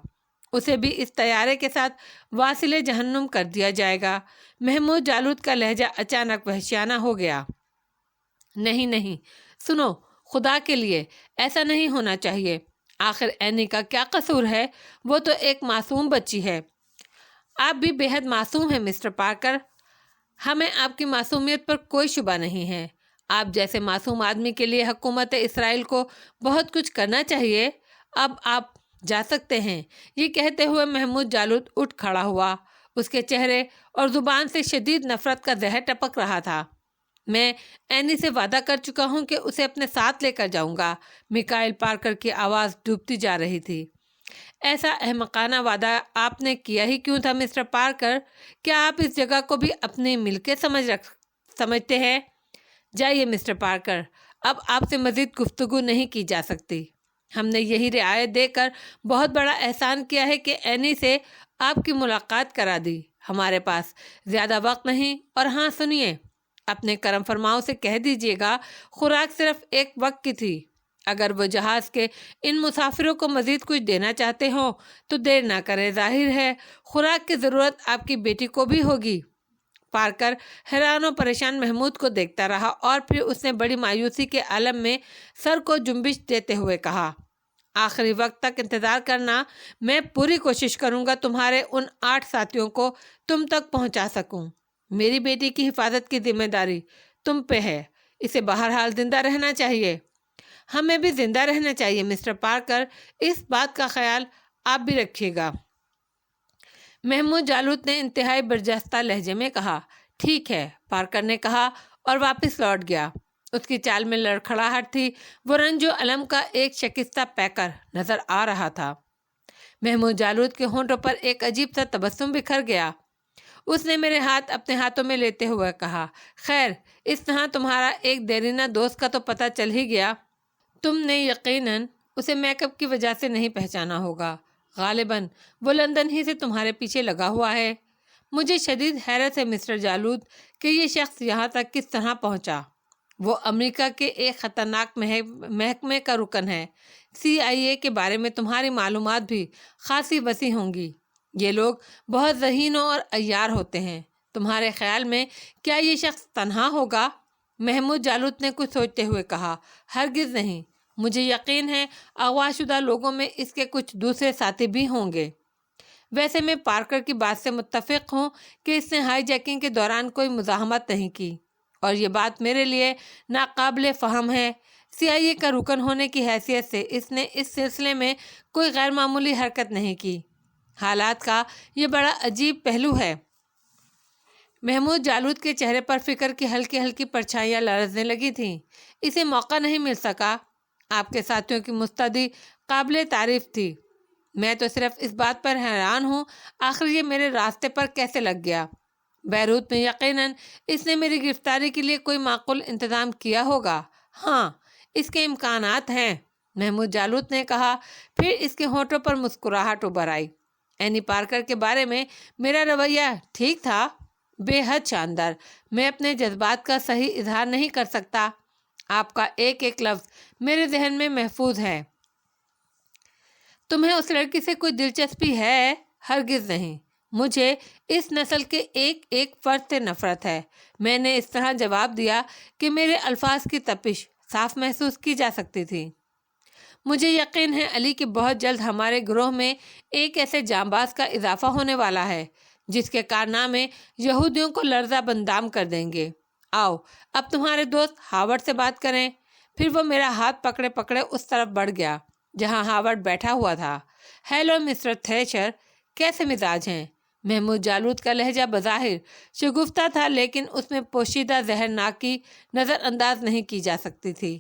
[SPEAKER 1] اسے بھی اس طیارے کے ساتھ واصل جہنم کر دیا جائے گا۔ محمود جالود کا لہجہ اچانک وحشیانہ ہو گیا۔ نہیں نہیں، سنو، خدا کے لیے ایسا نہیں ہونا چاہیے۔ آخر اینی کا کیا قصور ہے؟ وہ تو ایک معصوم بچی ہے۔ آپ بھی بے حد معصوم ہیں مسٹر پارکر، ہمیں آپ کی معصومیت پر کوئی شبہ نہیں ہے۔ آپ جیسے معصوم آدمی کے لیے حکومت اسرائیل کو بہت کچھ کرنا چاہیے۔ اب آپ جا سکتے ہیں۔ یہ کہتے ہوئے محمود جالود اٹھ کھڑا ہوا۔ اس کے چہرے اور زبان سے شدید نفرت کا زہر ٹپک رہا تھا۔ میں اینی سے وعدہ کر چکا ہوں کہ اسے اپنے ساتھ لے کر جاؤں گا۔ میکائل پارکر کی آواز ڈوبتی جا رہی تھی۔ ایسا احمقانہ وعدہ آپ نے کیا ہی کیوں تھا مسٹر پارکر؟ کیا آپ اس جگہ کو بھی اپنی ملکیت سمجھتے ہیں؟ جائیے مسٹر پارکر، اب آپ سے مزید گفتگو نہیں کی جا سکتی۔ ہم نے یہی رعایت دے کر بہت بڑا احسان کیا ہے کہ اینی سے آپ کی ملاقات کرا دی۔ ہمارے پاس زیادہ وقت نہیں، اور ہاں سنیے، اپنے کرم فرماؤں سے کہہ دیجیے گا خوراک صرف ایک وقت کی تھی۔ اگر وہ جہاز کے ان مسافروں کو مزید کچھ دینا چاہتے ہوں تو دیر نہ کریں، ظاہر ہے خوراک کی ضرورت آپ کی بیٹی کو بھی ہوگی۔ پارکر حیران و پریشان محمود کو دیکھتا رہا، اور پھر اس نے بڑی مایوسی کے عالم میں سر کو جنبش دیتے ہوئے کہا، آخری وقت تک انتظار کرنا۔ میں پوری کوشش کروں گا تمہارے ان 8 ساتھیوں کو تم تک پہنچا سکوں۔ میری بیٹی کی حفاظت کی ذمہ داری تم پہ ہے، اسے بہرحال زندہ رہنا چاہیے۔ ہمیں بھی زندہ رہنا چاہیے مسٹر پارکر، اس بات کا خیال آپ بھی رکھیے گا۔ محمود جالود نے انتہائی برجستہ لہجے میں کہا۔ ٹھیک ہے، پارکر نے کہا اور واپس لوٹ گیا۔ اس کی چال میں لڑکھڑاہٹ تھی، وہ رنج و الم کا ایک شکستہ پیکر نظر آ رہا تھا۔ محمود جالود کے ہونٹوں پر ایک عجیب سا تبسم بکھر گیا۔ اس نے میرے ہاتھ اپنے ہاتھوں میں لیتے ہوئے کہا، خیر، اس طرح تمہارا ایک دیرینہ دوست کا تو پتہ چل ہی گیا۔ تم نے یقیناً اسے میک اپ کی وجہ سے نہیں پہچانا ہوگا، غالباً وہ لندن ہی سے تمہارے پیچھے لگا ہوا ہے۔ مجھے شدید حیرت ہے مسٹر جالود کہ یہ شخص یہاں تک کس طرح پہنچا۔ وہ امریکہ کے ایک خطرناک محکمے کا رکن ہے۔ CIA کے بارے میں تمہاری معلومات بھی خاصی وسیع ہوں گی۔ یہ لوگ بہت ذہین اور عیار ہوتے ہیں۔ تمہارے خیال میں کیا یہ شخص تنہا ہوگا؟ محمود جالود نے کچھ سوچتے ہوئے کہا، ہرگز نہیں، مجھے یقین ہے اغوا شدہ لوگوں میں اس کے کچھ دوسرے ساتھی بھی ہوں گے۔ ویسے میں پارکر کی بات سے متفق ہوں کہ اس نے ہائی جیکنگ کے دوران کوئی مزاحمت نہیں کی، اور یہ بات میرے لیے ناقابل فہم ہے۔ CIA کا رکن ہونے کی حیثیت سے اس نے اس سلسلے میں کوئی غیر معمولی حرکت نہیں کی۔ حالات کا یہ بڑا عجیب پہلو ہے۔ محمود جالود کے چہرے پر فکر کی ہلکی ہلکی پرچھائیاں لرزنے لگی تھیں۔ اسے موقع نہیں مل سکا۔ آپ کے ساتھیوں کی مستعدی قابل تعریف تھی۔ میں تو صرف اس بات پر حیران ہوں آخر یہ میرے راستے پر کیسے لگ گیا۔ بیروت میں یقیناً اس نے میری گرفتاری کے لیے کوئی معقول انتظام کیا ہوگا۔ ہاں، اس کے امکانات ہیں، محمود جالود نے کہا، پھر اس کے ہونٹوں پر مسکراہٹ ابھر آئی۔ اینی پارکر کے بارے میں میرا رویہ ٹھیک تھا؟ بے حد شاندار۔ میں اپنے جذبات کا صحیح اظہار نہیں کر سکتا۔ آپ کا ایک ایک لفظ میرے ذہن میں محفوظ ہے۔ تمہیں اس لڑکی سے کوئی دلچسپی ہے؟ ہرگز نہیں۔ مجھے اس نسل کے ایک ایک فرد سے نفرت ہے۔ میں نے اس طرح جواب دیا کہ میرے الفاظ کی تپش صاف محسوس کی جا سکتی تھی۔ مجھے یقین ہے علی کہ بہت جلد ہمارے گروہ میں ایک ایسے جانباز کا اضافہ ہونے والا ہے جس کے کارنامے یہودیوں کو لرزہ بندام کر دیں گے۔ آؤ اب تمہارے دوست ہاورڈ سے بات کریں۔ پھر وہ میرا ہاتھ پکڑے پکڑے اس طرف بڑھ گیا جہاں ہاورڈ بیٹھا ہوا تھا۔ ہیلو مسٹر تھریشر، کیسے مزاج ہیں؟ محمود جالود کا لہجہ بظاہر شگفتہ تھا، لیکن اس میں پوشیدہ زہرناکی نظر انداز نہیں کی جا سکتی تھی۔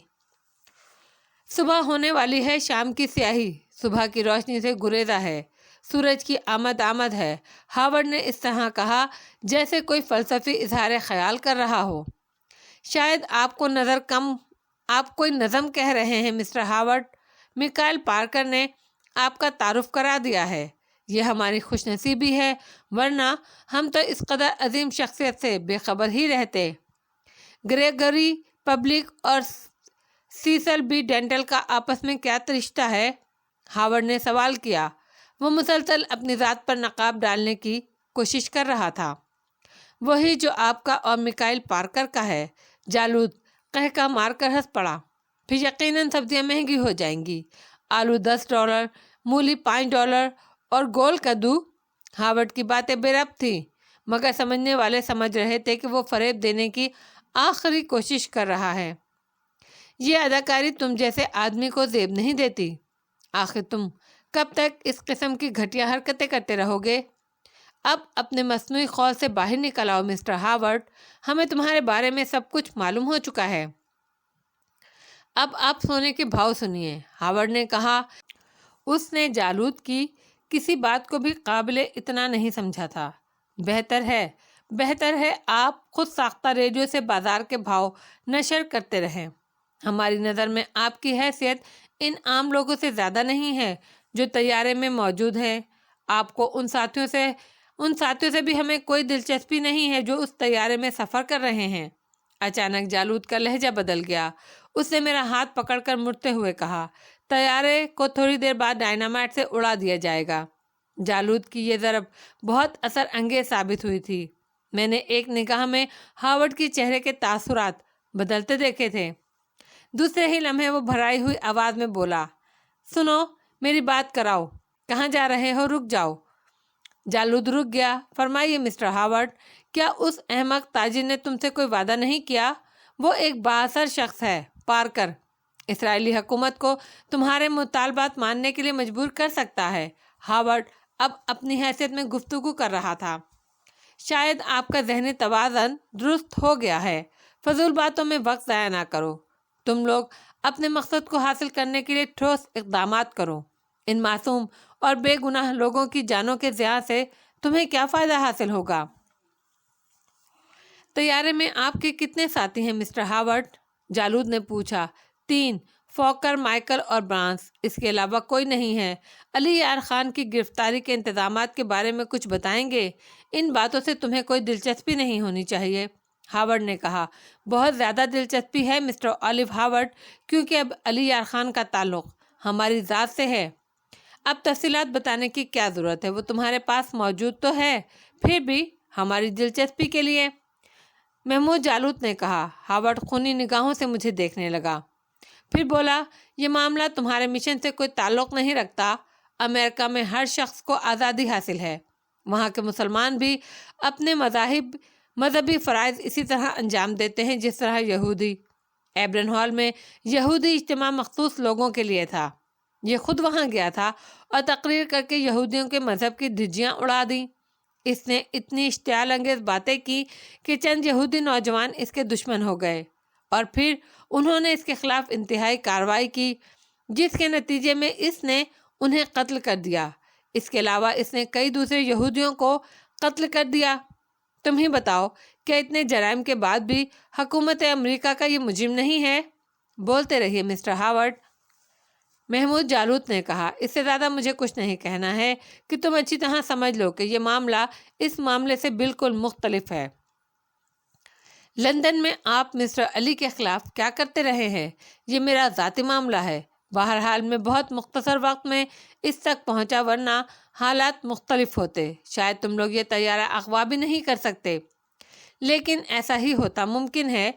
[SPEAKER 1] صبح ہونے والی ہے، شام کی سیاہی صبح کی روشنی سے گریزا ہے، سورج کی آمد ہے، ہاورڈ نے اس طرح کہا جیسے کوئی فلسفی اظہار خیال کر رہا ہو۔ شاید آپ کوئی نظم کہہ رہے ہیں مسٹر ہاورڈ۔ میکائل پارکر نے آپ کا تعارف کرا دیا ہے۔ یہ ہماری خوش نصیبی ہے، ورنہ ہم تو اس قدر عظیم شخصیت سے بے خبر ہی رہتے۔ گریگری پبلک اور سیسل بی ڈینٹل کا آپس میں کیا رشتہ ہے؟ ہاورڈ نے سوال کیا۔ وہ مسلسل اپنی ذات پر نقاب ڈالنے کی کوشش کر رہا تھا۔ وہی جو آپ کا اور میکائل پارکر کا ہے۔ جالود قہقہ مار کر ہنس پڑا۔ پھر یقیناً سبزیاں مہنگی ہو جائیں گی۔ آلو $10، مولی $5 اور گول کدو۔ ہاورڈ کی باتیں بے ربط تھیں، مگر سمجھنے والے سمجھ رہے تھے کہ وہ فریب دینے کی آخری کوشش کر رہا ہے۔ یہ اداکاری تم جیسے آدمی کو زیب نہیں دیتی۔ آخر تم کب تک اس قسم کی گھٹیا حرکتیں کرتے رہو گے؟ اب اپنے مصنوعی خول سے باہر نکل آؤ مسٹر ہاورڈ، ہمیں تمہارے بارے میں سب کچھ معلوم ہو چکا ہے۔ اب آپ سونے کے بھاؤ سنیے، ہاورڈ نے کہا۔ اس نے جالود کی کسی بات کو بھی قابل اتنا نہیں سمجھا تھا۔ بہتر ہے آپ خود ساختہ ریڈیو سے بازار کے بھاؤ نشر کرتے رہیں۔ ہماری نظر میں آپ کی حیثیت ان عام لوگوں سے زیادہ نہیں ہے جو طیارے میں موجود ہیں۔ آپ کو ان ساتھیوں سے بھی ہمیں کوئی دلچسپی نہیں ہے جو اس طیارے میں سفر کر رہے ہیں۔ اچانک جالود کا لہجہ بدل گیا۔ اس نے میرا ہاتھ پکڑ کر مڑتے ہوئے کہا، طیارے کو تھوڑی دیر بعد ڈائنامائٹ سے اڑا دیا جائے گا۔ جالود کی یہ ضرب بہت اثر انگیز ثابت ہوئی تھی۔ میں نے ایک نگاہ میں ہاورڈ کی چہرے کے تاثرات بدلتے دیکھے تھے۔ دوسرے ہی لمحے وہ بھرائی ہوئی آواز میں بولا، سنو، میری بات کراؤ، کہاں جا رہے ہو؟ رک جاؤ۔ جالود رک گیا۔ فرمائیے مسٹر ہاورڈ، کیا اس احمق تاجر نے تم سے کوئی وعدہ نہیں کیا؟ وہ ایک بااثر شخص ہے، پارکر، اسرائیلی حکومت کو تمہارے مطالبات ماننے کے لیے مجبور کر سکتا ہے۔ ہاورڈ اب اپنی حیثیت میں گفتگو کر رہا تھا۔ شاید آپ کا ذہنی توازن درست ہو گیا ہے۔ فضول باتوں میں وقت ضائع نہ کرو۔ تم لوگ اپنے مقصد کو حاصل کرنے کے لیے ٹھوس اقدامات کرو۔ ان معصوم اور بے گناہ لوگوں کی جانوں کے ضیاع سے تمہیں کیا فائدہ حاصل ہوگا؟ طیارے میں آپ کے کتنے ساتھی ہیں مسٹر ہاورڈ؟ جالود نے پوچھا۔ 3، فوکر، مائیکل اور برانس، اس کے علاوہ کوئی نہیں ہے۔ علی یار خان کی گرفتاری کے انتظامات کے بارے میں کچھ بتائیں گے؟ ان باتوں سے تمہیں کوئی دلچسپی نہیں ہونی چاہیے، ہاورڈ نے کہا۔ بہت زیادہ دلچسپی ہے مسٹر اولیو ہاورڈ، کیونکہ اب علی یار خان کا تعلق ہماری ذات سے ہے۔ اب تفصیلات بتانے کی کیا ضرورت ہے، وہ تمہارے پاس موجود تو ہے، پھر بھی ہماری دلچسپی کے لیے۔ محمود جالود نے کہا۔ ہاورڈ خونی نگاہوں سے مجھے دیکھنے لگا، پھر بولا، یہ معاملہ تمہارے مشن سے کوئی تعلق نہیں رکھتا۔ امریکہ میں ہر شخص کو آزادی حاصل ہے۔ وہاں کے مسلمان بھی اپنے مذہبی فرائض اسی طرح انجام دیتے ہیں جس طرح یہودی۔ ایبرن ہال میں یہودی اجتماع مخصوص لوگوں کے لیے تھا۔ یہ خود وہاں گیا تھا اور تقریر کر کے یہودیوں کے مذہب کی دھجیاں اڑا دیں۔ اس نے اتنی اشتعال انگیز باتیں کی کہ چند یہودی نوجوان اس کے دشمن ہو گئے، اور پھر انہوں نے اس کے خلاف انتہائی کارروائی کی، جس کے نتیجے میں اس نے انہیں قتل کر دیا۔ اس کے علاوہ اس نے کئی دوسرے یہودیوں کو قتل کر دیا۔ تم ہی بتاؤ، کیا اتنے جرائم کے بعد بھی حکومت امریکہ کا یہ مجرم نہیں ہے؟ بولتے رہیے مسٹر ہاورڈ، محمود جالود نے کہا۔ اس سے زیادہ مجھے کچھ نہیں کہنا ہے کہ تم اچھی طرح سمجھ لو کہ یہ معاملہ اس معاملے سے بالکل مختلف ہے۔ لندن میں آپ مسٹر علی کے خلاف کیا کرتے رہے ہیں، یہ میرا ذاتی معاملہ ہے۔ بہرحال میں بہت مختصر وقت میں اس تک پہنچا، ورنہ حالات مختلف ہوتے۔ شاید تم لوگ یہ طیارہ اغوا بھی نہیں کر سکتے، لیکن ایسا ہی ہوتا ممکن ہے۔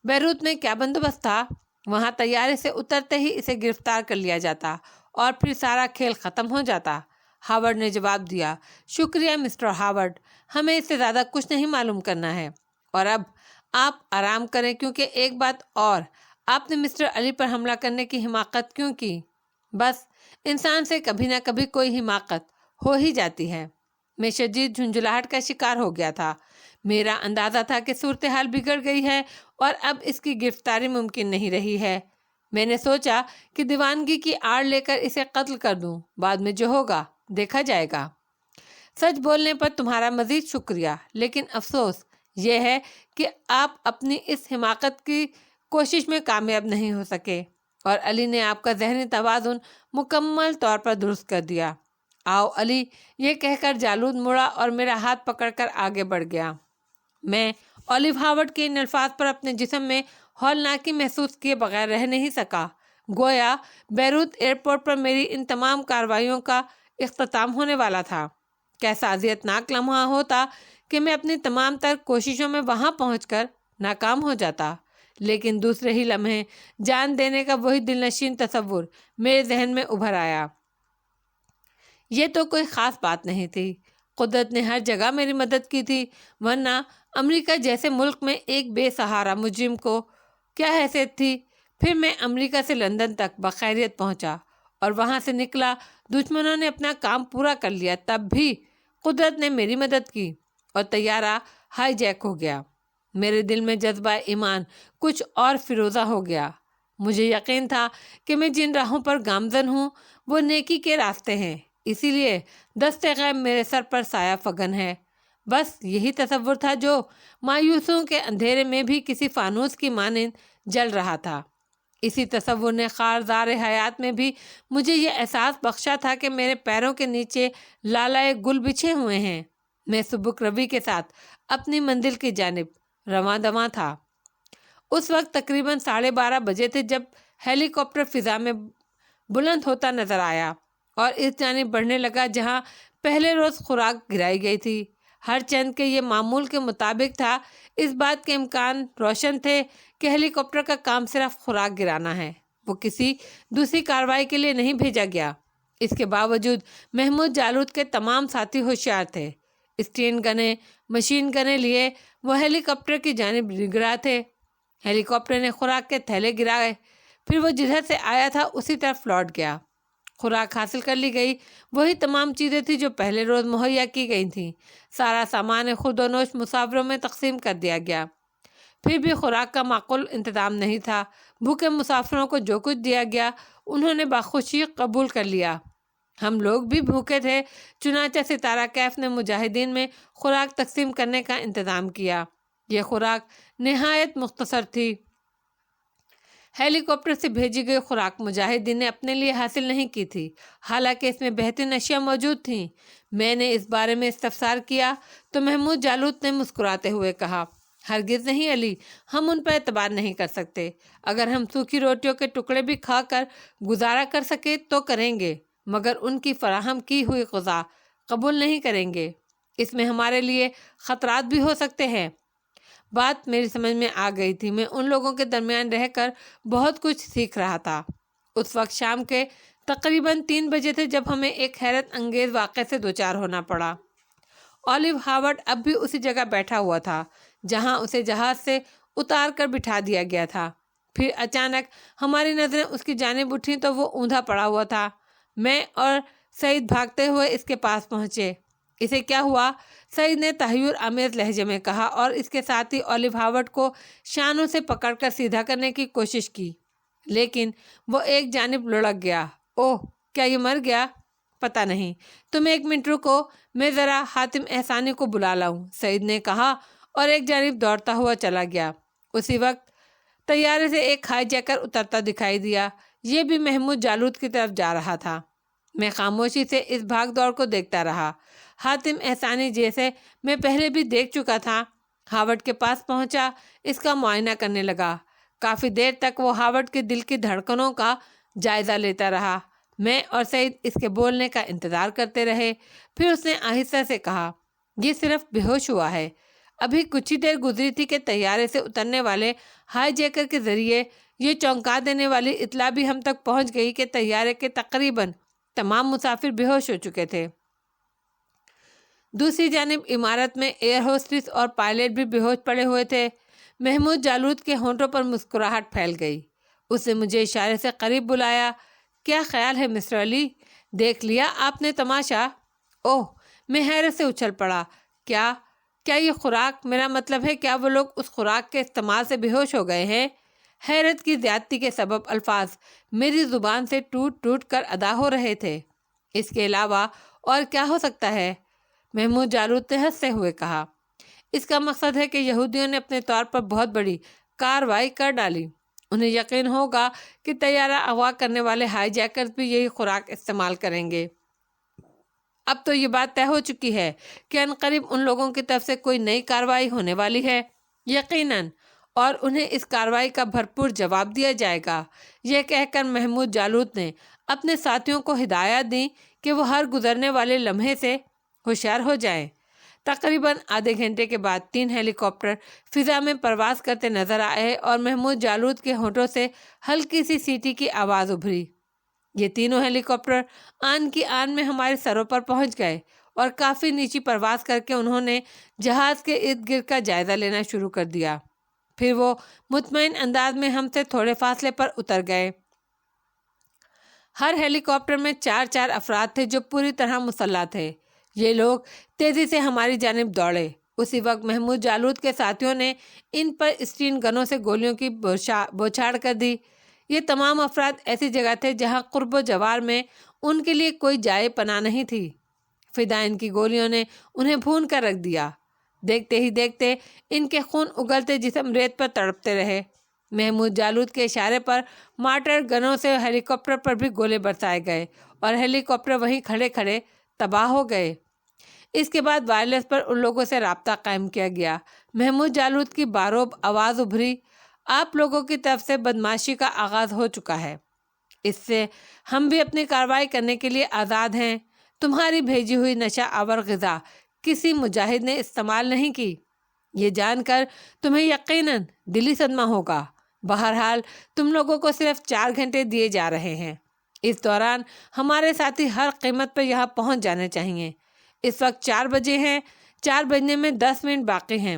[SPEAKER 1] بیروت میں کیا بندوبست تھا؟ وہاں طیارے سے اترتے ہی اسے گرفتار کر لیا جاتا اور پھر سارا کھیل ختم ہو جاتا۔ ہاورڈ نے جواب دیا۔ شکریہ مسٹر ہاورڈ، ہمیں اس سے زیادہ کچھ نہیں معلوم کرنا ہے، اور اب آپ آرام کریں، کیونکہ ایک بات اور، آپ نے مسٹر علی پر حملہ کرنے کی حماقت کیوں کی؟ بس انسان سے کبھی نہ کبھی کوئی حماقت ہو ہی جاتی ہے۔ میں شدید جھنجھلاہٹ کا شکار ہو گیا تھا۔ میرا اندازہ تھا کہ صورتحال بگڑ گئی ہے اور اب اس کی گرفتاری ممکن نہیں رہی ہے۔ میں نے سوچا کہ دیوانگی کی آڑ لے کر اسے قتل کر دوں، بعد میں جو ہوگا دیکھا جائے گا۔ سچ بولنے پر تمہارا مزید شکریہ، لیکن افسوس یہ ہے کہ آپ اپنی اس حماقت کی کوشش میں کامیاب نہیں ہو سکے۔ اور علی نے آپ کا ذہنی توازن مکمل طور پر درست کر دیا۔ آؤ علی، یہ کہہ کر جالود مڑا اور میرا ہاتھ پکڑ کر آگے بڑھ گیا۔ میں اولیو ہاورڈ کے ان الفاظ پر اپنے جسم میں ہولناکی محسوس کیے بغیر رہ نہیں سکا۔ گویا بیروت ایئرپورٹ پر میری ان تمام کارروائیوں کا اختتام ہونے والا تھا۔ کیسا اذیتناک لمحہ ہوتا کہ میں اپنی تمام تر کوششوں میں وہاں پہنچ کر ناکام ہو جاتا، لیکن دوسرے ہی لمحے جان دینے کا وہی دل نشین تصور میرے ذہن میں ابھر آیا۔ یہ تو کوئی خاص بات نہیں تھی، قدرت نے ہر جگہ میری مدد کی تھی، ورنہ امریکہ جیسے ملک میں ایک بے سہارا مجرم کو کیا حیثیت تھی۔ پھر میں امریکہ سے لندن تک بخیریت پہنچا اور وہاں سے نکلا۔ دشمنوں نے اپنا کام پورا کر لیا، تب بھی قدرت نے میری مدد کی اور طیارہ ہائی جیک ہو گیا۔ میرے دل میں جذبہ ایمان کچھ اور فیروزہ ہو گیا۔ مجھے یقین تھا کہ میں جن راہوں پر گامزن ہوں وہ نیکی کے راستے ہیں، اسی لیے دست غیب میرے سر پر سایہ فگن ہے۔ بس یہی تصور تھا جو مایوسیوں کے اندھیرے میں بھی کسی فانوس کی مانند جل رہا تھا۔ اسی تصور نے خارزار حیات میں بھی مجھے یہ احساس بخشا تھا کہ میرے پیروں کے نیچے لالائے گل بچھے ہوئے ہیں۔ میں سبک روی کے ساتھ اپنی منزل کی جانب رواں دواں تھا۔ اس وقت تقریباً 12:30 بجے تھے جب ہیلی کاپٹر فضا میں بلند ہوتا نظر آیا اور اس جانب بڑھنے لگا جہاں پہلے روز خوراک گرائی گئی تھی۔ ہر چند کہ یہ معمول کے مطابق تھا، اس بات کے امکان روشن تھے کہ ہیلی کاپٹر کا کام صرف خوراک گرانا ہے، وہ کسی دوسری کارروائی کے لیے نہیں بھیجا گیا۔ اس کے باوجود محمود جالود کے تمام ساتھی ہوشیار تھے۔ اسٹین گنیں، مشین گنیں لیے وہ ہیلی کاپٹر کی جانب گرا تھے۔ ہیلی کاپٹر نے خوراک کے تھیلے گرائے، پھر وہ جدھر سے آیا تھا اسی طرف لوٹ گیا۔ خوراک حاصل کر لی گئی، وہی تمام چیزیں تھیں جو پہلے روز مہیا کی گئی تھیں۔ سارا سامان خورد و نوش مسافروں میں تقسیم کر دیا گیا۔ پھر بھی خوراک کا معقول انتظام نہیں تھا۔ بھوکے مسافروں کو جو کچھ دیا گیا انہوں نے بخوشی قبول کر لیا۔ ہم لوگ بھی بھوکے تھے، چنانچہ ستارہ کیف نے مجاہدین میں خوراک تقسیم کرنے کا انتظام کیا۔ یہ خوراک نہایت مختصر تھی۔ ہیلی کاپٹر سے بھیجی گئی خوراک مجاہدین نے اپنے لیے حاصل نہیں کی تھی، حالانکہ اس میں بہترین اشیاء موجود تھیں۔ میں نے اس بارے میں استفسار کیا تو محمود جالود نے مسکراتے ہوئے کہا، ہرگز نہیں علی، ہم ان پر اعتبار نہیں کر سکتے۔ اگر ہم سوکھی روٹیوں کے ٹکڑے بھی کھا کر گزارا کر سکے تو کریں گے، مگر ان کی فراہم کی ہوئی غذا قبول نہیں کریں گے۔ اس میں ہمارے لیے خطرات بھی ہو سکتے ہیں۔ بات میری سمجھ میں آ گئی تھی۔ میں ان لوگوں کے درمیان رہ کر بہت کچھ سیکھ رہا تھا۔ اس وقت شام کے تقریباً 3 بجے تھے جب ہمیں ایک حیرت انگیز واقعے سے دوچار ہونا پڑا۔ اولیو ہاورڈ اب بھی اسی جگہ بیٹھا ہوا تھا جہاں اسے جہاز سے اتار کر بٹھا دیا گیا تھا۔ پھر اچانک ہماری نظریں اس کی جانب اٹھیں تو وہ اوندا پڑا ہوا تھا۔ میں اور سعید بھاگتے ہوئے اس کے پاس پہنچے۔ اسے کیا ہوا؟ سعید نے تحیر آمیز لہجے میں کہا اور اس کے ساتھی اولیو ہاورڈ کو شانوں سے پکڑ کر سیدھا کرنے کی کوشش کی، لیکن وہ ایک جانب لڑک گیا۔ اوہ، کیا یہ مر گیا؟ پتہ نہیں۔ تم 1 منٹ رکو، میں ذرا حاتم احسانی کو بلا لاؤں، سعید نے کہا اور ایک جانب دوڑتا ہوا چلا گیا۔ اسی وقت طیارے سے ایک ہائی جیکر اترتا دکھائی دیا، یہ بھی محمود جالود کی طرف جا رہا تھا۔ میں خاموشی سے اس بھاگ دوڑ کو دیکھتا رہا۔ حاتم احسانی جیسے میں پہلے بھی دیکھ چکا تھا، ہاورڈ کے پاس پہنچا، اس کا معائنہ کرنے لگا۔ کافی دیر تک وہ ہاورڈ کے دل کی دھڑکنوں کا جائزہ لیتا رہا۔ میں اور سعید اس کے بولنے کا انتظار کرتے رہے۔ پھر اس نے آہستہ سے کہا، یہ صرف بے ہوش ہوا ہے۔ ابھی کچھ ہی دیر گزری تھی کہ طیارے سے اترنے والے ہائی جیکر کے ذریعے یہ چونکا دینے والی اطلاع بھی ہم تک پہنچ گئی کہ طیارے کے تقریباً تمام مسافر بے ہوش ہو چکے تھے۔ دوسری جانب عمارت میں ایئر ہوسٹس اور پائلٹ بھی بے ہوش پڑے ہوئے تھے۔ محمود جالود کے ہونٹوں پر مسکراہٹ پھیل گئی۔ اس نے مجھے اشارے سے قریب بلایا۔ کیا خیال ہے مسٹر علی؟ دیکھ لیا آپ نے تماشا؟ اوہ، میں حیرت سے اچھل پڑا۔ کیا یہ خوراک، میرا مطلب ہے کیا وہ لوگ اس خوراک کے استعمال سے بے ہوش ہو گئے ہیں؟ حیرت کی زیادتی کے سبب الفاظ میری زبان سے ٹوٹ ٹوٹ کر ادا ہو رہے تھے۔ اس کے علاوہ اور کیا ہو سکتا ہے؟ محمود جالود نے ہنستے ہوئے کہا، اس کا مقصد ہے کہ یہودیوں نے اپنے طور پر بہت بڑی کارروائی کر ڈالی انہیں یقین ہوگا کہ طیارہ اغوا کرنے والے ہائی جیکرز بھی یہی خوراک استعمال کریں گے۔ اب تو یہ بات طے ہو چکی ہے کہ عنقریب ان لوگوں کی طرف سے کوئی نئی کارروائی ہونے والی ہے، یقیناً، اور انہیں اس کارروائی کا بھرپور جواب دیا جائے گا۔ یہ کہہ کر محمود جالوت نے اپنے ساتھیوں کو ہدایت دی کہ وہ ہر گزرنے والے لمحے سے ہوشیار ہو جائیں۔ تقریباً آدھے گھنٹے کے بعد 3 ہیلی کاپٹر فضا میں پرواز کرتے نظر آئے اور محمود جالوت کے ہونٹوں سے ہلکی سی سیٹی کی آواز ابھری۔ یہ تینوں ہیلی کاپٹر آن کی آن میں ہمارے سروں پر پہنچ گئے اور کافی نیچی پرواز کر کے انہوں نے جہاز کے ارد گرد کا جائزہ لینا شروع کر دیا۔ پھر وہ مطمئن انداز میں ہم سے تھوڑے فاصلے پر اتر گئے۔ ہر ہیلی کاپٹر میں 4 افراد تھے جو پوری طرح مسلح تھے۔ یہ لوگ تیزی سے ہماری جانب دوڑے۔ اسی وقت محمود جالوت کے ساتھیوں نے ان پر اسٹین گنوں سے گولیوں کی بوچھاڑ کر دی۔ یہ تمام افراد ایسی جگہ تھے جہاں قرب و جوار میں ان کے لیے کوئی جائے پناہ نہیں تھی۔ فدائین کی گولیوں نے انہیں بھون کر رکھ دیا۔ دیکھتے ہی دیکھتے ان کے خون اگلتے جسم ریت پر تڑپتے رہے۔ محمود جالوت کے اشارے پر مارٹر گنوں سے ہیلی کاپٹر پر بھی گولے برسائے گئے اور ہیلی کاپٹر وہیں کھڑے کھڑے تباہ ہو گئے۔ اس کے بعد وائرلیس پر ان لوگوں سے رابطہ قائم کیا گیا۔ محمود جالوت کی باروب آواز ابھری، آپ لوگوں کی طرف سے بدمعاشی کا آغاز ہو چکا ہے، اس سے ہم بھی اپنی کارروائی کرنے کے لیے آزاد ہیں۔ تمہاری بھیجی ہوئی نشہ آور غذا کسی مجاہد نے استعمال نہیں کی، یہ جان کر تمہیں یقیناً دلی صدمہ ہوگا۔ بہرحال تم لوگوں کو صرف 4 گھنٹے دیے جا رہے ہیں۔ اس دوران ہمارے ساتھی ہر قیمت پر یہاں پہنچ جانے چاہیے۔ اس وقت 4 بجے ہیں، 4 بجنے میں 10 منٹ باقی ہیں۔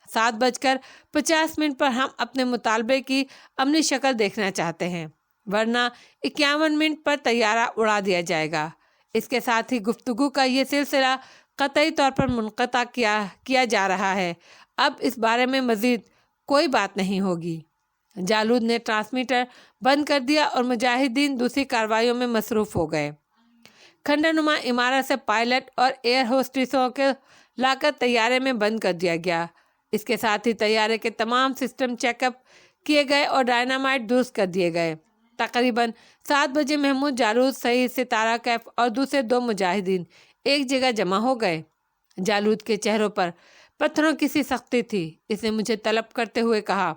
[SPEAKER 1] 7:50 پر ہم اپنے مطالبے کی عملی شکل دیکھنا چاہتے ہیں، ورنہ 51 منٹ پر طیارہ اڑا دیا جائے گا۔ اس کے ساتھ ہی گفتگو کا یہ سلسلہ قطعی طور پر منقطع کیا جا رہا ہے۔ اب اس بارے میں مزید کوئی بات نہیں ہوگی۔ جالوت نے ٹرانسمیٹر بند کر دیا اور مجاہدین دوسری کارروائیوں میں مصروف ہو گئے۔ کھنڈرنما عمارت سے پائلٹ اور ایئر ہوسٹسوں کو لا کر طیارے میں بند کر دیا گیا۔ اس کے ساتھ ہی طیارے کے تمام سسٹم چیک اپ کیے گئے اور ڈائنامائٹ درست کر دیے گئے۔ تقریباً 7 بجے محمود جالوت سعید ستارہ کیف اور دوسرے 2 مجاہدین ایک جگہ جمع ہو گئے۔ جالوت کے چہروں پر پتھروں کی سی سختی تھی۔ اس نے مجھے طلب کرتے ہوئے کہا،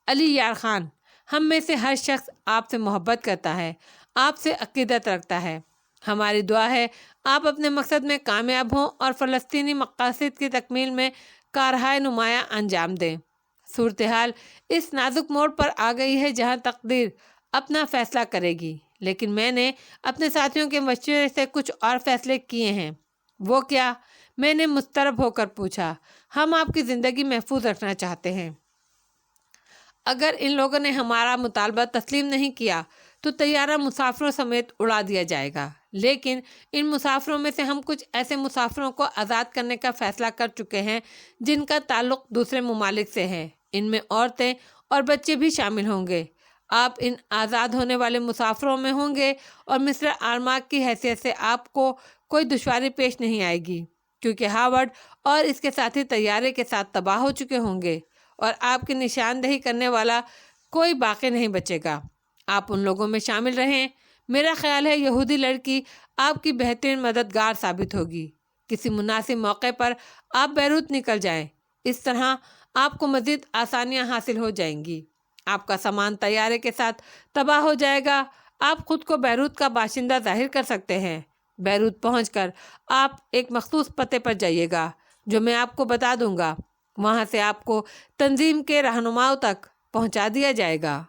[SPEAKER 1] علی یار خان، ہم میں سے ہر شخص آپ سے محبت کرتا ہے، آپ سے عقیدت رکھتا ہے۔ ہماری دعا ہے آپ اپنے مقصد میں کامیاب ہوں اور فلسطینی مقاصد کی تکمیل میں کارہائے نمایاں انجام دیں۔ صورتحال اس نازک موڑ پر آ گئی ہے جہاں تقدیر اپنا فیصلہ کرے گی، لیکن میں نے اپنے ساتھیوں کے مشورے سے کچھ اور فیصلے کیے ہیں۔ وہ کیا؟ میں نے مضطرب ہو کر پوچھا۔ ہم آپ کی زندگی محفوظ رکھنا چاہتے ہیں۔ اگر ان لوگوں نے ہمارا مطالبہ تسلیم نہیں کیا تو طیارہ مسافروں سمیت اڑا دیا جائے گا، لیکن ان مسافروں میں سے ہم کچھ ایسے مسافروں کو آزاد کرنے کا فیصلہ کر چکے ہیں جن کا تعلق دوسرے ممالک سے ہے۔ ان میں عورتیں اور بچے بھی شامل ہوں گے۔ آپ ان آزاد ہونے والے مسافروں میں ہوں گے اور مصر آرماک کی حیثیت سے آپ کو کوئی دشواری پیش نہیں آئے گی، کیونکہ ہاورڈ اور اس کے ساتھی طیارے کے ساتھ تباہ ہو چکے ہوں گے اور آپ کی نشاندہی کرنے والا کوئی باقی نہیں بچے گا۔ آپ ان لوگوں میں شامل رہیں۔ میرا خیال ہے یہودی لڑکی آپ کی بہترین مددگار ثابت ہوگی۔ کسی مناسب موقع پر آپ بیروت نکل جائیں، اس طرح آپ کو مزید آسانیاں حاصل ہو جائیں گی۔ آپ کا سامان طیارے کے ساتھ تباہ ہو جائے گا۔ آپ خود کو بیروت کا باشندہ ظاہر کر سکتے ہیں۔ بیروت پہنچ کر آپ ایک مخصوص پتے پر جائیے گا جو میں آپ کو بتا دوں گا۔ وہاں سے آپ کو تنظیم کے رہنماؤں تک پہنچا دیا جائے گا۔